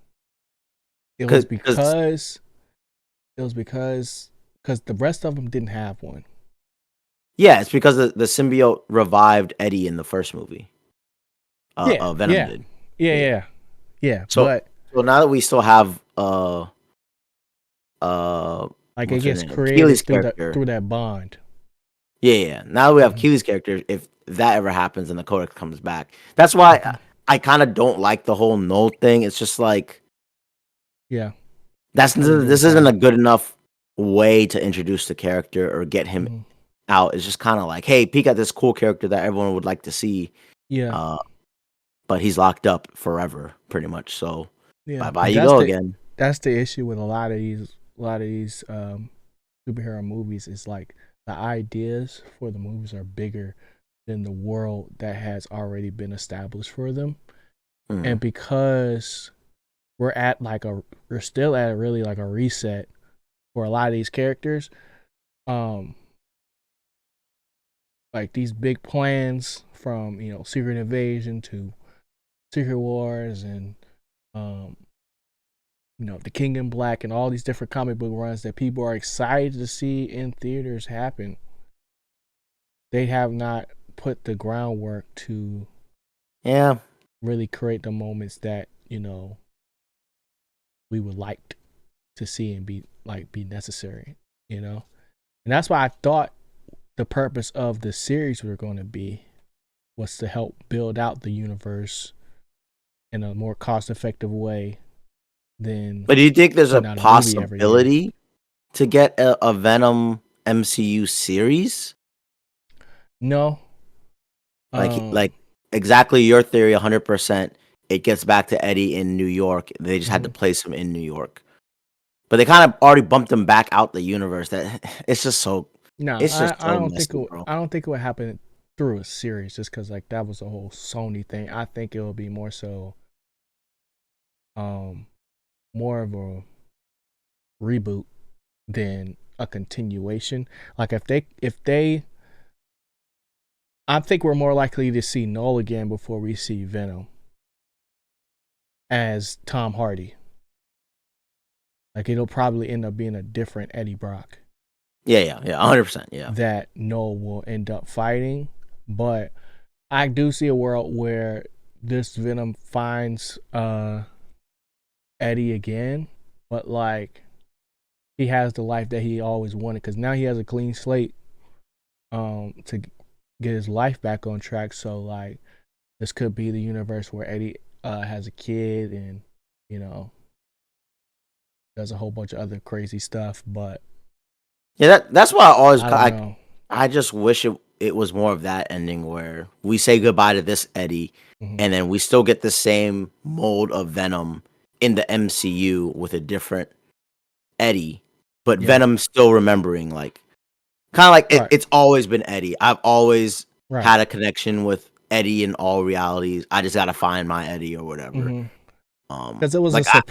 was because because because the rest of them didn't have one. yeah, it's because the symbiote revived Eddie in the first movie. Yeah. Venom Yeah. did. Yeah, Yeah. yeah. Yeah, So but now that we still have like it what's her gets name? Keely's created character. through that bond. Yeah, yeah. Now that we have Mm-hmm. Keely's character, if that ever happens and the codex comes back, that's why Mm-hmm. I kind of don't like the whole no thing. It's just like Yeah. How you doing, this isn't Fatty? a good enough way to introduce the character or get him Mm-hmm. out. It's just kind of like, hey, peek at this cool character that everyone would like to see. Yeah. Uh, but he's locked up forever, pretty much. So bye Yeah. bye, But you go again. that's the issue with a lot of these superhero movies is like the ideas for the movies are bigger than the world that has already been established for them. Mm. And because we're still at really like a reset for a lot of these characters, um like these big plans from, Secret Invasion to Secret Wars and um the King in Black and all these different comic book runs that people are excited to see in theaters happen. They have not put the groundwork to Yeah, really create the moments that, we would like to see and be necessary, And that's why I thought the purpose of the series were going to be was to help build out the universe in a more cost effective way than but do you think there's a putting out a movie every year. possibility to get a Venom MCU series? No. Like Um exactly your theory, 100%. It gets back to Eddie in New York. They just had to mhm. place him in New York, but they kind of already bumped him back out the universe. That it's just so No, it's just I so don't think messy, bro. I don't think it would happen through a series just because like that was a whole Sony thing. I think it will be more so um more of a reboot than a continuation. Like if they I think we're more likely to see Null again before we see Venom as Tom Hardy. Like it'll probably end up being a different Eddie Brock Yeah, yeah, yeah, 100%. Yeah, that Null will end up fighting. But I do see a world where this Venom finds Eddie again, but like he has the life that he always wanted because now he has a clean slate to get his life back on track. So like this could be the universe where Eddie has a kid and you know does a whole bunch of other crazy stuff. But yeah. That's why I don't know. I just wish it was more of that ending where we say goodbye to this Eddie, Mm-hmm. and then we still get the same mold of Venom in the MCU with a different Eddie, but Yeah. Venom still remembering like kind of like Right. it's always been Eddie. I've always Right. had a connection with Eddie in all realities. I just gotta find my Eddie or whatever. Mm-hmm. Because it was Like I,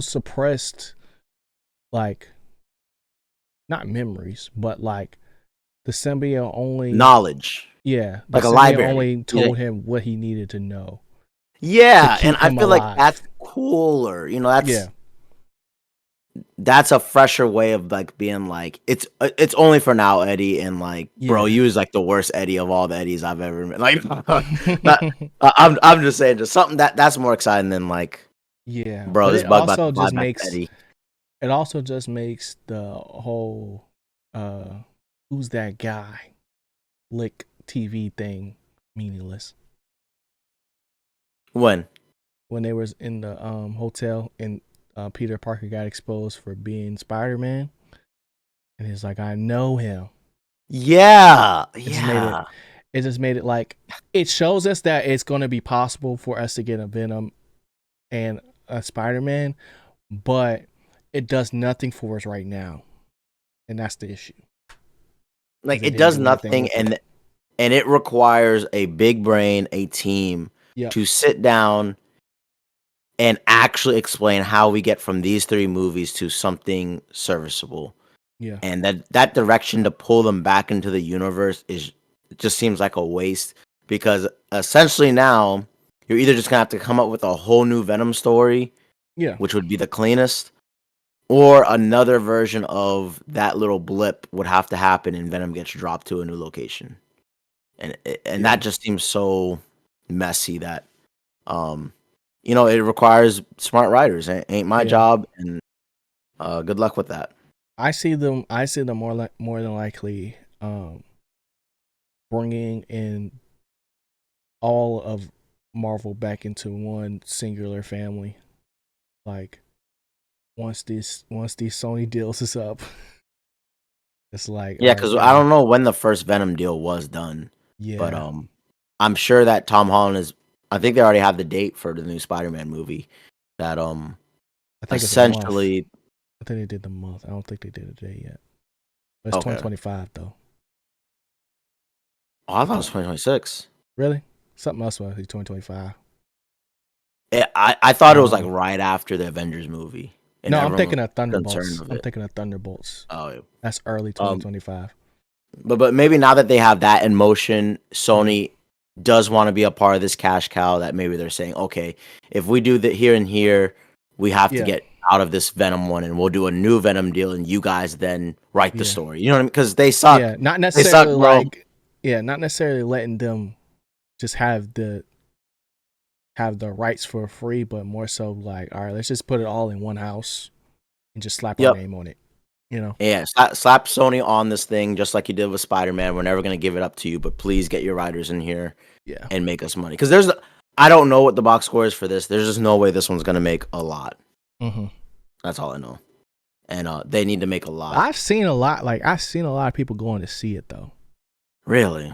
suppressed, like not memories, but like the symbiote only, knowledge, yeah, the like a symbiote library. only You know? told him what he needed to know to Yeah, and keep I him feel like that's alive. cooler. Yeah. That's a fresher way of like being like it's only for now, Eddie, and like bro, Yeah. you was like the worst Eddie of all the Eddies I've ever met. Like, not, I'm just saying, just something that's more exciting than like, Yeah. bro, But this bug about to fly back to Eddie. it also just makes the whole who's that guy lick TV thing meaningless. When? when they was in the hotel and Peter Parker got exposed for being Spider-Man, and he's like, I know him. Yeah, It just made it. yeah. It just made it like it shows us that it's going to be possible for us to get a Venom and a Spider-Man, but it does nothing for us right now, and that's the issue. Like Because it it didn't does do anything nothing, with it. and it requires a big brain, a team Yep. to sit down and actually explain how we get from these three movies to something serviceable. Yeah. And that direction to pull them back into the universe is it just seems like a waste because essentially now you're either just gonna have to come up with a whole new Venom story, Yeah. which would be the cleanest, or another version of that little blip would have to happen and Venom gets dropped to a new location. And Yeah. that just seems so messy that it requires smart writers. Ain't my Yeah. job, and good luck with that. I see them. I see them more than likely bringing in all of Marvel back into one singular family. Like once these Sony deals is up, it's like, all Yeah, right, because I fam. don't know when the first Venom deal was done, but Yeah, I'm sure that Tom Holland is. I think they already have the date for the new Spider-Man movie. That I think it's a month. essentially. I think they did the month. I don't think they did a day yet. But it's Okay. 2025 though. Oh, I thought it was 2026. Really? Something else was 2025. I thought it was like right after the Avengers movie, and No, I'm everyone was thinking of concerned Thunderbolts. with I'm it. thinking of Thunderbolts. Oh, yeah. That's early Um, 2025. but maybe now that they have that in motion, Yeah. Sony does want to be a part of this cash cow. That maybe they're saying, okay, if we do the here and here, we have to Yeah. get out of this Venom one, and we'll do a new Venom deal, and you guys then write the Yeah. story. You know what I mean? Because they suck. Yeah. Not They suck, necessarily bro. like not necessarily letting them just have the rights for free, but more so like, all right, let's just put it all in one house and just slap our Yep. name on it. You know? Yeah, slap Sony on this thing just like you did with Spider-Man. We're never gonna give it up to you, but please get your writers in here Yeah. and make us money. Because I don't know what the box score is for this. There's just no way this one's gonna make a lot. Mm-hmm. That's all I know. And they need to make a lot. I've seen a lot of people going to see it though. Really?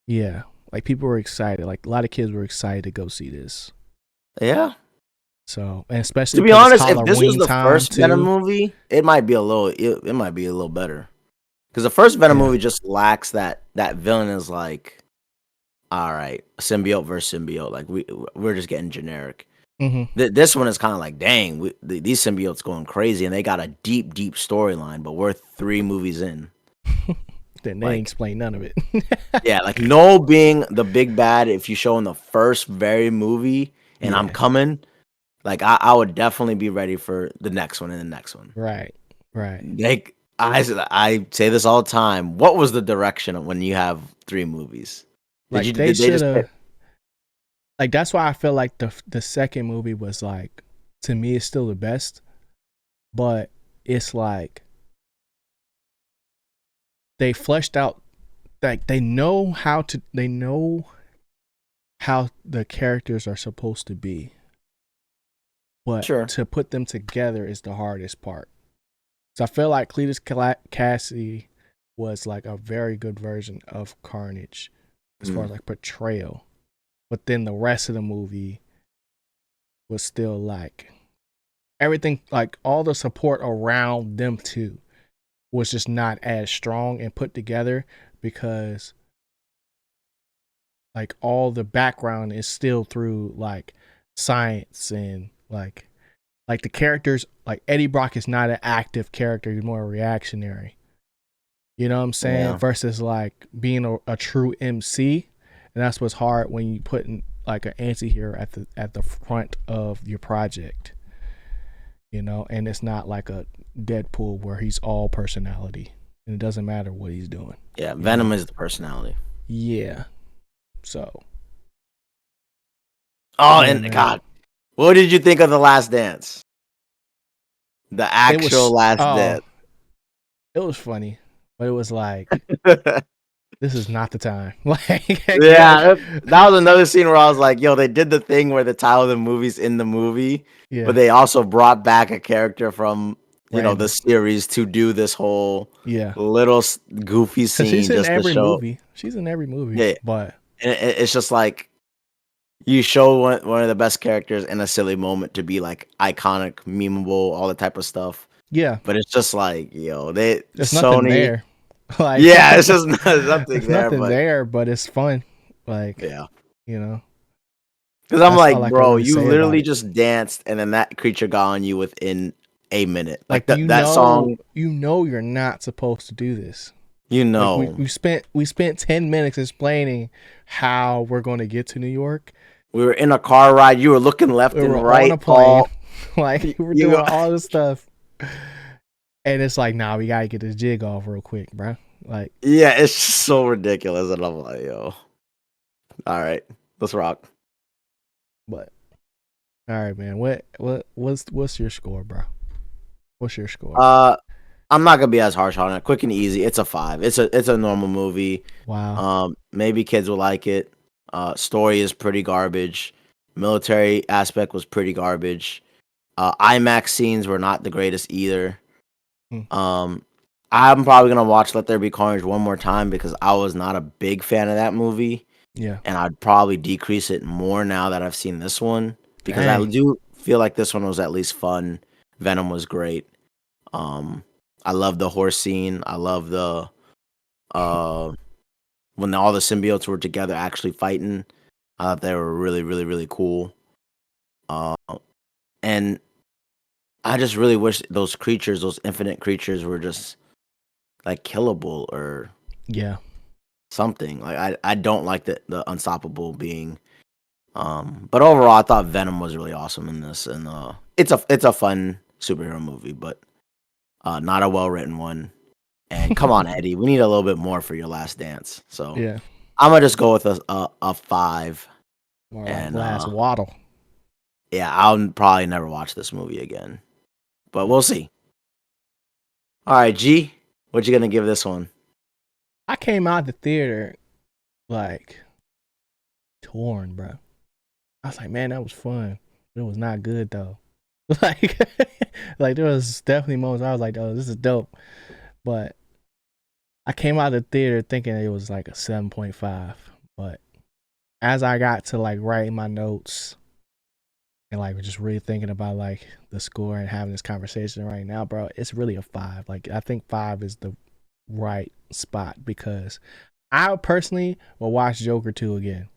Yeah. Like people were excited. Like a lot of kids were excited to go see this. Yeah. So, and especially To be because it's honest, if this was Halloween the time first Venom too. movie, it might be a little. It might be a little better. Because the first Venom Yeah. movie just lacks that villain is like, all right, symbiote versus symbiote. Like we're just getting generic. Mm-hmm. This one is kind of like, dang, these symbiotes going crazy, and they got a deep storyline, but we're 3 movies in. Then they ain't Like, explain none of it. yeah, like no being the big bad. If you show in the first very movie, and I'm Yeah. coming, like I would definitely be ready for the next one and the next one. Right. Right. Like I say this all the time. What was the direction when you have 3 movies? Like they Did they should just pick? have. Like that's why I feel like the second movie was like, to me it's still the best, but it's like they fleshed out, like they know how the characters are supposed to be, but Sure. to put them together is the hardest part. So I feel like Cletus Cassidy was like a very good version of Carnage as far as like portrayal, but then the rest of the movie was still like everything, like all the support around them two was just not as strong and put together, because like all the background is still through like science, and like the characters, like Eddie Brock is not an active character, he's more reactionary. You know what I'm saying? Yeah. Versus like being a true MC. And that's what's hard when you put in like an anti-hero at the front of your project. You know, and it's not like a Deadpool where he's all personality and it doesn't matter what he's doing. Yeah, Venom is the personality. Yeah. So. Oh, Yeah, and man. God, what did you think of The Last Dance? The actual Last Dance. It was funny, but it was like this is not the time. Like, Yeah, that was another scene where I was like, yo, they did the thing where the title of the movie's in the movie, yeah, but they also brought back a character from, the random. series to do this whole Yeah, little goofy because she's scene in just to every show. movie. She's in every movie, Yeah, but and it's just like you show one of the best characters in a silly moment to be like iconic, memeable, all that type of stuff. yeah, But it's just like, they there's nothing Sony. there. Like, Yeah, it's just nothing there's there, nothing but there, but it's fun. Like, yeah. you know, Because I'm that's all like, I can bro, really you say about literally it. just danced, and then that creature got on you within a minute. Like Like, that song, you're not supposed to do this. you Like, know, we spent 10 minutes explaining how we're going to get to New York. we were in a car ride. You were looking left We were and on right. a plane, All like we were you doing go, all this stuff, and it's like, nah, we gotta get this jig off real quick, bro. Like, yeah, it's just so ridiculous, and I'm like, yo, all right, let's rock. but all right, man. What's your score, bro? What's your score? I'm not gonna be as harsh on it. Quick and easy. It's a 5. It's a normal movie. Wow. Maybe kids will like it. Story is pretty garbage. Military aspect was pretty garbage. IMAX scenes were not the greatest either. Hmm. I'm probably gonna watch Let There Be Carnage one more time because I was not a big fan of that movie, Yeah. and I'd probably decrease it more now that I've seen this one because I Dang. do feel like this one was at least fun. Venom was great. Um, I love the horse scene. I love the uh when all the symbiotes were together actually fighting. I thought they were really, really, really cool. Uh, and I just really wish those creatures, those infinite creatures, were just like killable or Yeah. something. Like I don't like the unstoppable being. But overall, I thought Venom was really awesome in this, and it's a fun superhero movie, but not a well written one. And come on, Eddie, we need a little bit more for your Last Dance. So Yeah. I'm gonna just go with a 5. More like And Last Waddle. yeah, I'll probably never watch this movie again, but we'll see. All right, G, what you gonna give this one? I came out the theater like torn, bro. I was like, man, that was fun. But it was not good though. Like, like there was definitely moments I was like, oh, this is dope. But I came out of the theater thinking it was like a 7.5. But as I got to like writing my notes and like just really thinking about like the score and having this conversation right now, bro, it's really a 5. Like, I think 5 is the right spot because I personally will watch Joker 2 again.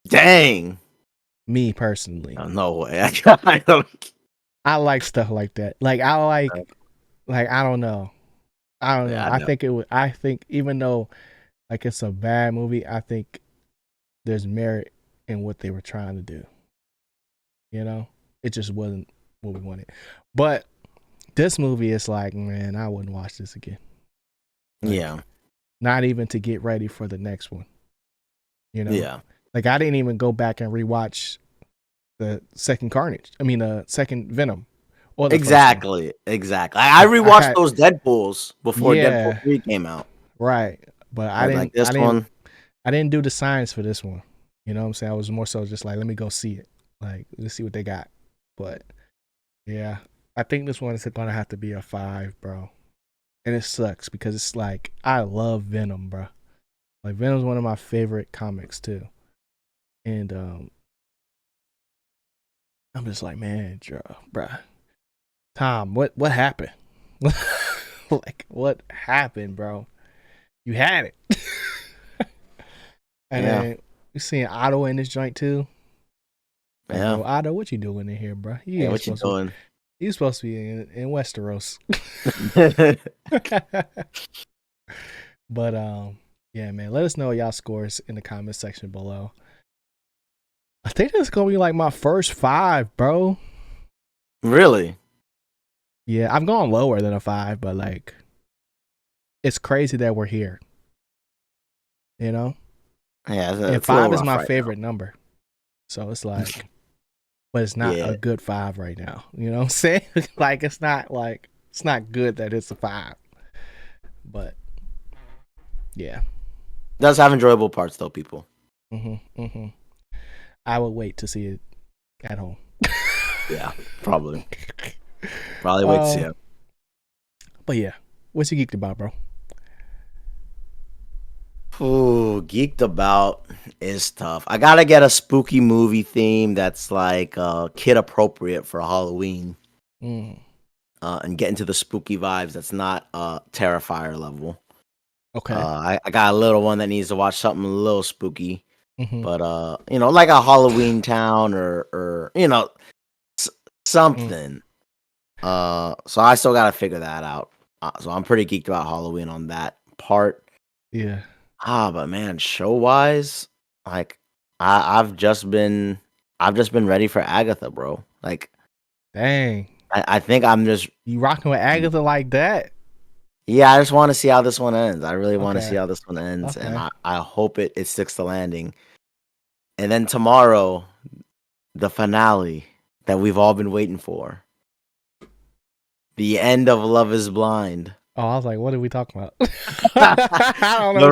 Dang, Me personally. oh, no way. I don't. I like stuff like that. Like, I don't know. I don't know. Yeah, I I know. think it would. I think even though like it's a bad movie, I think there's merit in what they were trying to do. You know, it just wasn't what we wanted. But this movie is like, man, I wouldn't watch this again. Like, Yeah, not even to get ready for the next one. You know, yeah, like I didn't even go back and rewatch the second Carnage. I mean, the second Venom. Or the first one. exactly. I I rewatched had, those Deadpools before Deadpool yeah, 3 came out. right. But I was like, this one, I didn't do the science for this one. You know what I'm saying? I was more so just like, let me go see it. Like, let's see what they got. But yeah, I think this one is gonna have to be a 5, bro. And it sucks because it's like I love Venom, bro. Like Venom's one of my favorite comics too. And I'm just like, man, bro. Tom, what happened? Like, what happened, bro? You had it. And yeah, then we seeing Otto in this joint too. Like, yeah. bro, Otto, what you doing in here, bro? Yeah, what you doing? You supposed to be in Westeros. But yeah, man. Let us know y'all scores in the comment section below. I think that's gonna be like my first 5, bro. Really? Yeah, I've gone lower than a 5, but like, it's crazy that we're here. You know, Yeah, and 5 is my favorite number. So it's like, but it's not Yeah. a good 5 right now. You know what I'm saying? Like, it's not good that it's a 5. But yeah. Does have enjoyable parts though, people. I would wait to see it at home. Yeah, probably wait to see it. But yeah, what's you geeked about, bro? Ooh, geeked about is tough. I gotta get a spooky movie theme that's like kid appropriate for Halloween. And get into the spooky vibes that's not Terrifier level. Okay. I got a little one that needs to watch something a little spooky. But like a Halloween Town or something. So I still gotta figure that out. So I'm pretty geeked about Halloween on that part. Yeah. But man, show wise, like I've just been ready for Agatha, bro. Like, dang. I think I'm just you rocking with Agatha like that. Yeah, I just want to see how this one ends. I really want to see how this one ends, and I hope it sticks the landing. And then tomorrow, the finale that we've all been waiting for. The end of Love is Blind. Oh, I was like, what are we talking about? I don't know.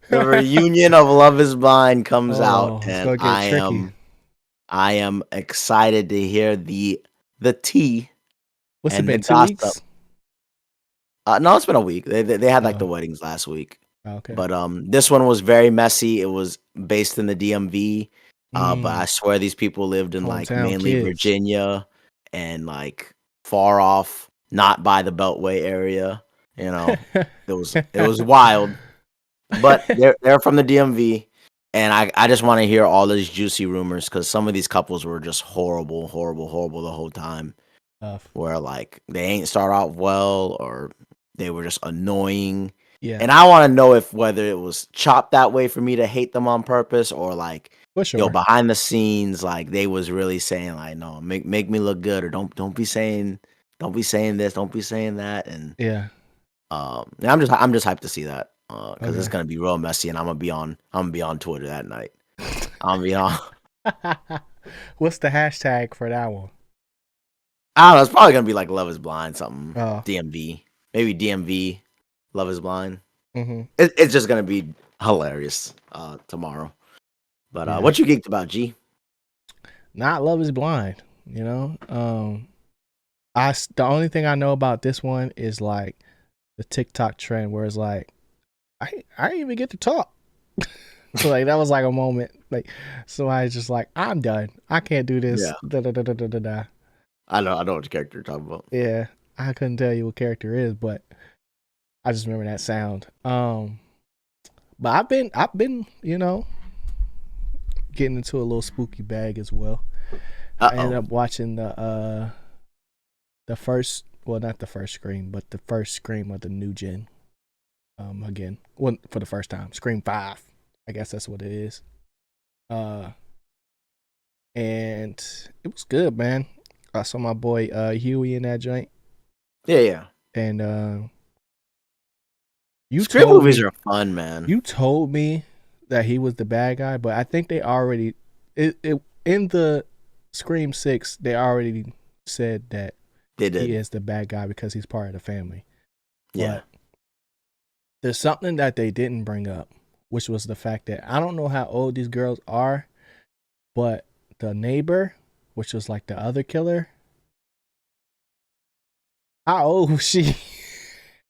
The reunion of Love is Blind comes out, and I am excited to hear the tea. What's it been, 2 weeks? No, it's been a week. They had like the weddings last week. Okay. But this one was very messy. It was based in the DMV. But I swear these people lived in like mainly Virginia and like far off, not by the Beltway area. It was wild. But they're from the DMV, and I just want to hear all these juicy rumors because some of these couples were just horrible the whole time. Where like they ain't start out well or they were just annoying. Yeah. And I want to know whether it was chopped that way for me to hate them on purpose or like behind the scenes like they was really saying like no, make me look good or don't be saying this, don't be saying that. And I'm just hyped to see that because it's gonna be real messy and I'm gonna be on Twitter that night. I'm gonna be on. What's the hashtag for that one? I don't know. It's probably gonna be like Love is Blind, something DMV, maybe DMV, Love is Blind. It's just gonna be hilarious tomorrow. But what you geeked about, G? Not Love is Blind. The only thing I know about this one is like the TikTok trend where it's like I didn't even get to talk. So like that was like a moment like somebody's just like I'm done. I can't do this. Yeah. I know what character you're talking about. Yeah, I couldn't tell you what character it is, but I just remember that sound. But I've been, getting into a little spooky bag as well. I ended up watching the first, well, not the first Scream, but the first Scream of the new gen. Again, for the first time, Scream 5. I guess that's what it is. And it was good, man. I saw my boy Huey in that joint. Yeah. And Scream movies are fun, man. You told me that he was the bad guy, but I think they already in the Scream 6 they already said that he is the bad guy because he's part of the family. Yeah. But there's something that they didn't bring up, which was the fact that I don't know how old these girls are, but the neighbor, which was like the other killer, how old was she?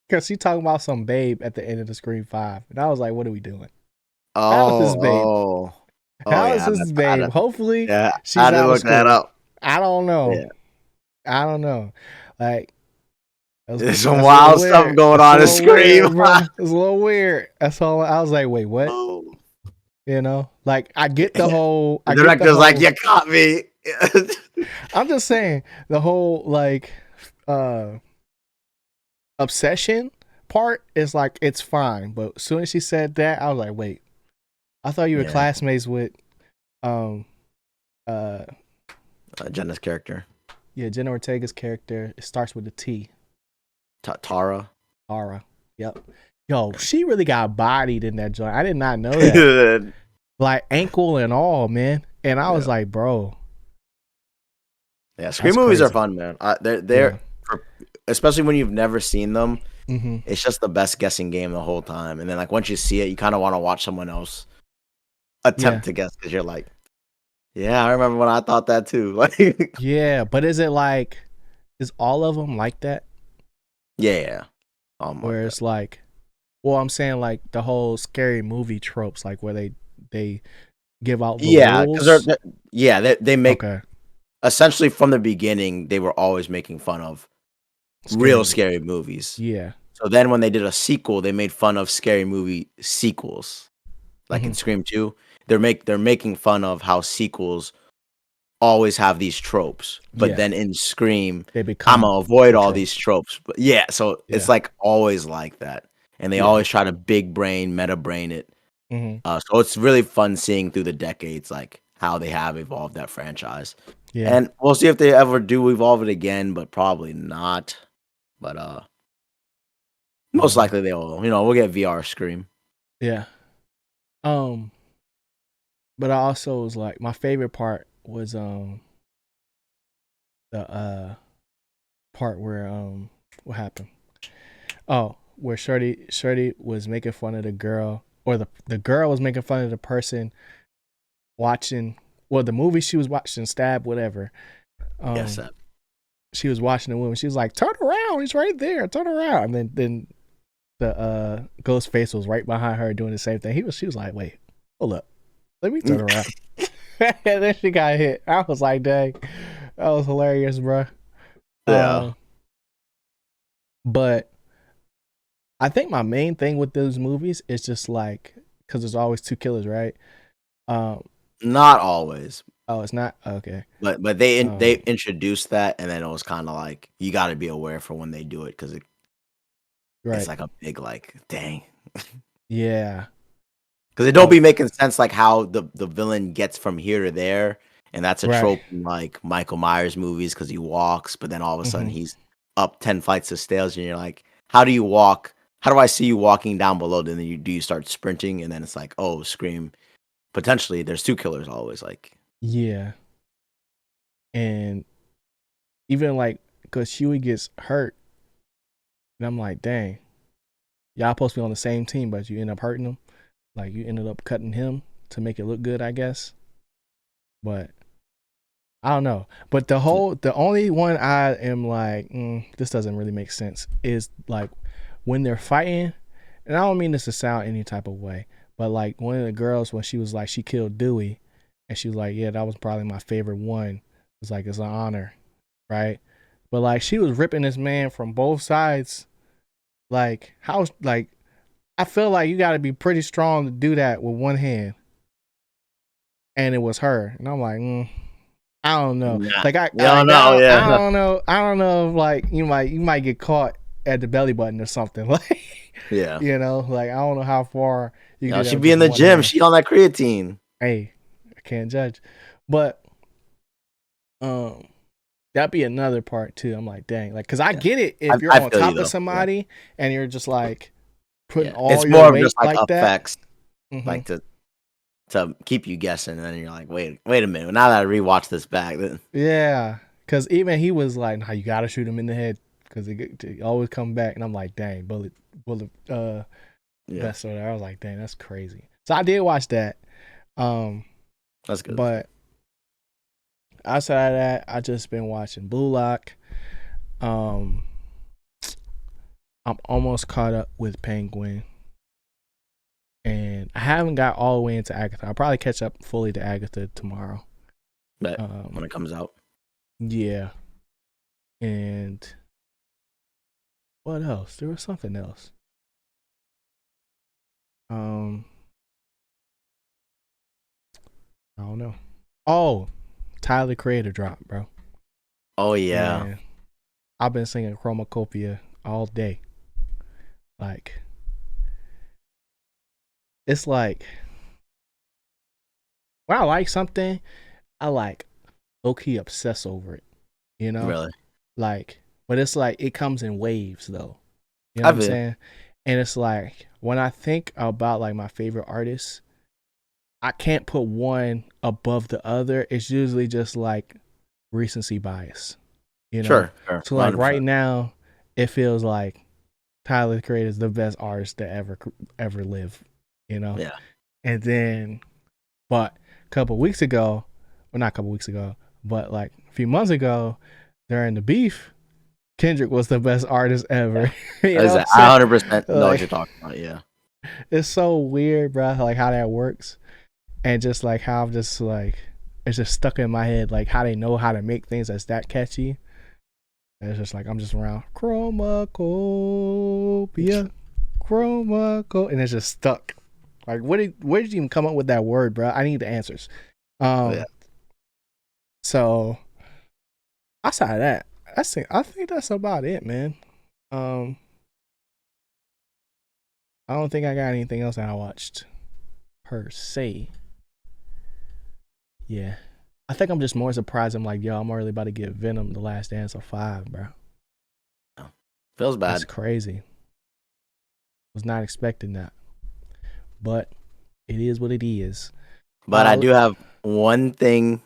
Because she talking about some babe at the end of the Scream 5. And I was like, what are we doing? How is this babe? How is this babe? Hopefully, she's out of school. That up. I don't know. Yeah. I don't know. Like, there's some wild stuff going on in Scream. It's a little weird. That's all. I was like, wait, what? Like, I get the whole. The director's like, you caught me. I'm just saying, the whole, like, obsession part is like, it's fine. But as soon as she said that, I was like, wait. I thought you were classmates with Jenna's character. Yeah, Jenna Ortega's character. It starts with a T. Tara. Yep. Yo, she really got bodied in that joint. I did not know that. Like ankle and all, man. And I was like, bro. Yeah, Scream movies are fun, man. They're especially when you've never seen them. Mm-hmm. It's just the best guessing game the whole time. And then like once you see it, you kind of want to watch someone else Yeah. attempt to guess because you're like, yeah, I remember when I thought that too. Like, Yeah, but is it like, is all of them like that? yeah, like Where that. it's like, well, I'm saying like the whole scary movie tropes, like where they give out the Yeah, because rules. yeah, they make Okay, essentially from the beginning they were always making fun of scary real movie. scary movies. Yeah. So then when they did a sequel, they made fun of scary movie sequels. Like Mm-hmm. in Scream 2, they're making fun of how sequels always have these tropes. But Yeah, then in Scream, they I'ma become avoid the all these tropes. tropes. But yeah, so it's Yeah. like always like that. And they Yeah. always try to big brain, meta brain it. Mm-hmm. So it's really fun seeing through the decades like how they have evolved that franchise. Yeah. And we'll see if they ever do evolve it again, but probably not. But most Mm-hmm. likely they will. We'll get VR Scream. Yeah. Um, but I also was like, my favorite part was the part where what happened? Oh, where Shorty was making fun of the girl, or the girl was making fun of the person watching, well, the movie she was watching, Stab, whatever. Yes, Um, she was watching the movie. She was like, "Turn around, he's right there. Turn around." And then the ghost face was right behind her doing the same thing. She was like, "Wait, hold up, let me turn around." And then she got hit. I was like, "Dang, that was hilarious, bro." yeah. But I think my main thing with those movies is just like, because there's always two killers, right? Um, Not always. oh, it's not okay. But they Um, introduced that, and then it was kind of like you got to be aware for when they do it because it's right, like a big like dang yeah, because it don't oh, be making sense like how the villain gets from here to there, and that's a right, trope in like Michael Myers movies because he walks, but then all of a sudden mm-hmm. he's up 10 flights of stairs, and you're like, how do you walk? How do I see you walking down below? Then you start sprinting, and then it's like, oh, Scream. Potentially, there's two killers always. Like, Yeah, and even like, cause Huey gets hurt, and I'm like, dang, y'all supposed to be on the same team, but you end up hurting him. Like you ended up cutting him to make it look good, I guess. But I don't know. But the only one I am like, this doesn't really make sense is like when they're fighting, and I don't mean this to sound any type of way, but like one of the girls when she was like she killed Dewey, and she was like, yeah, that was probably my favorite one. It's like it's an honor, right? But like she was ripping this man from both sides. Like how like I feel like you got to be pretty strong to do that with one hand, and it was her, and I'm like, I don't know. nah, Like you don't know, I yeah, don't know. I don't know if like you might get caught at the belly button or something. Like yeah. like I don't know how far you can do that She with be just in the one gym. hand. She on that creatine. Hey, I can't judge. But um that'd be another part too. I'm like, dang, like cause I Yeah, get it I, if you're I on feel you top of though. Yeah, somebody and you're just like putting yeah. all It's your more of just weight like like that. effects, Hmm. like to keep you guessing, and then you're like, wait a minute. Now that I rewatch this back, then Yeah. Cause even he was like, nah, you gotta shoot him in the head because it always come back. And I'm like, dang, bullet yeah, best order. I was like, dang, that's crazy. So I did watch that. Um, that's good. but outside of that, I just been watching Blue Lock. Um, I'm almost caught up with Penguin, and I haven't got all the way into Agatha. I'll probably catch up fully to Agatha tomorrow. But when it comes out, Yeah, and what else? There was something else. Um, I don't know. Oh, Tyler the Creator drop, bro. oh yeah, And I've been singing Chromacopia all day. Like, it's like when I like something, I like low key obsess over it, you know? really. Like, but it's like it comes in waves though. You know what I I'm feel saying? And it's like when I think about like my favorite artists, I can't put one above the other. It's usually just like recency bias, you know? sure, So like 100%. right now, it feels like Tyler the Creator is the best artist to ever live, you know. Yeah. And then, but a couple weeks ago, well, not a couple weeks ago, but like a few months ago, during the beef, Kendrick was the best artist ever. You know what I I'm 100% saying? know what Like, you're talking about. Yeah. it's so weird, bro. Like how that works, and just like how I'm just like it's just stuck in my head, like how they know how to make things that's that catchy. And it's just like I'm just around chromacopia, chromaco, and it's just stuck. Like, where did you even come up with that word, bro? I need the answers. Yeah. So outside of that, I think that's about it, man. I don't think I got anything else that I watched per se. Yeah. I think I'm just more surprised. I'm like, yo, I'm already about to give Venom The Last Dance a 5, bro. Feels bad. That's crazy. Was not expecting that. But it is what it is. But I do have one thing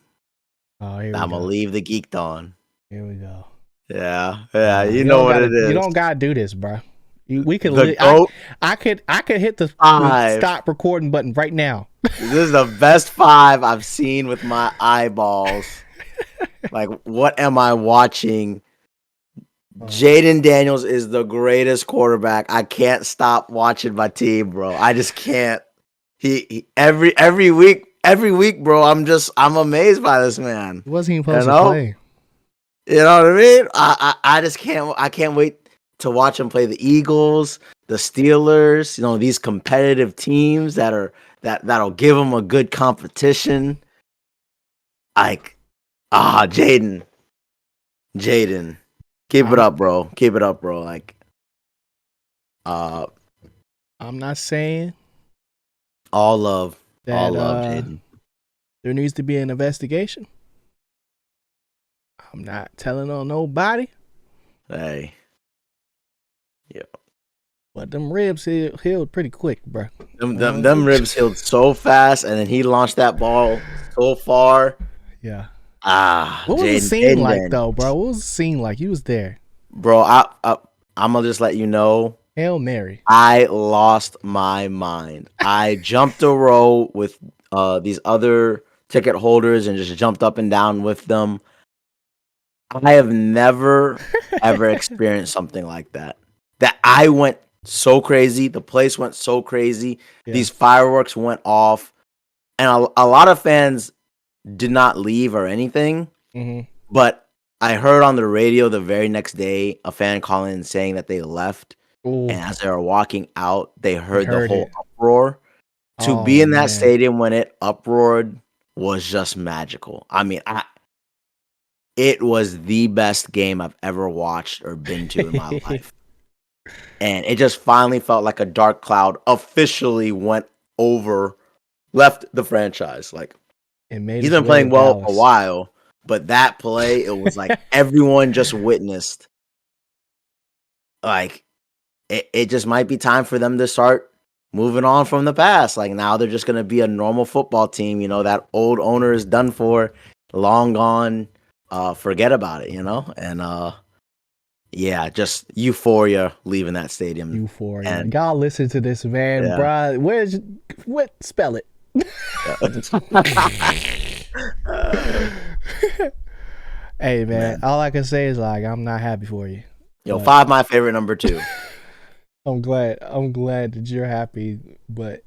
Oh, here that we I'm go. going to leave the Geeked on. Here we go. Yeah. Yeah. You know what it is. You don't gotta do this, bro. We could. The GOAT I could hit the 5. stop recording button right now. This is the best 5 I've seen with my eyeballs. Like, what am I watching? Jaden Daniels is the greatest quarterback. I can't stop watching my team, bro. I just can't. He every week, bro. I'm amazed by this man. He wasn't even supposed to play. You know what I mean? I just can't. I can't wait to watch him play the Eagles, the Steelers. You know, these competitive teams that'll give him a good competition. Like, Jaden. Keep it up, bro. Keep it up, bro. Like, I'm not saying all love, that Jaden. there needs to be an investigation. I'm not telling on nobody. Hey, yeah. But them ribs healed pretty quick, bro. Them ribs healed so fast, and then he launched that ball so far. Yeah. What was the scene like, though, bro? What was the scene like? You was there, bro. I'm gonna just let you know. Hail Mary. I lost my mind. I jumped a row with these other ticket holders and just jumped up and down with them. I have never ever experienced something like that. That I went so crazy. The place went so crazy. Yeah. These fireworks went off, and a lot of fans did not leave or anything. Mm-hmm. But I heard on the radio the very next day a fan calling and saying that they left. Ooh. And as they were walking out, they heard the whole uproar. To be in that stadium when it uproared was just magical. I mean, it was the best game I've ever watched or been to in my life. And it just finally felt like a dark cloud officially left the franchise. Like, he's been playing well for a while, but that play, it was like everyone just witnessed. Like, it just might be time for them to start moving on from the past. Like, now they're just going to be a normal football team. You know, that old owner is done for, long gone. Forget about it, you know? And, yeah, just euphoria leaving that stadium. Euphoria. And y'all listen to this, man. Yeah. Bruh, spell it. Hey, man, all I can say is, like, I'm not happy for you. Yo, 5 my favorite, number 2. I'm glad that you're happy, but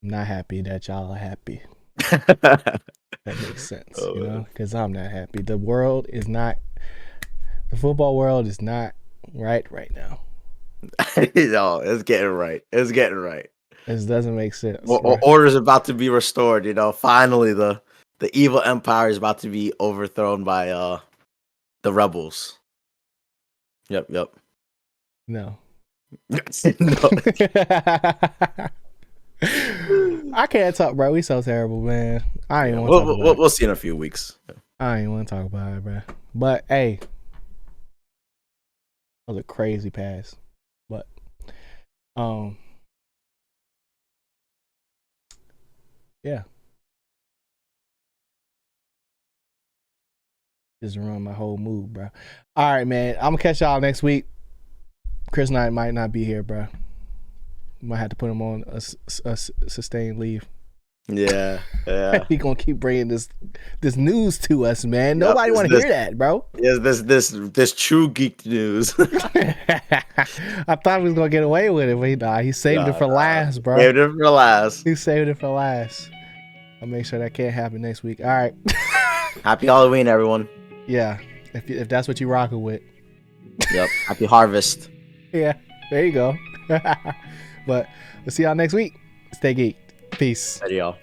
I'm not happy that y'all are happy. That makes sense, you know, because I'm not happy. The football world is not right now. No, it's getting right. This doesn't make sense. Well, order's about to be restored, you know. Finally, the evil empire is about to be overthrown by the rebels. Yep. No. No. I can't talk, bro. We so terrible, man. I ain't want to talk about it. We'll see in a few weeks. I ain't want to talk about it, bro. But hey, that was a crazy pass. But yeah. Just ruined my whole mood, bro. All right, man. I'm gonna catch y'all next week. Chris Knight might not be here, bro. Might have to put him on a sustained leave. Yeah. He gonna keep bringing this news to us, man. Nobody want to hear that, bro. Yes, this true geek news. I thought he was gonna get away with it, but he saved it for last, bro. Saved it for last. He saved it for last. I'll make sure that can't happen next week. All right. Happy Halloween, everyone. Yeah, if that's what you rocking with. Yep. Happy harvest. Yeah, there you go. But we'll see y'all next week. Stay geeked. Peace. Adios.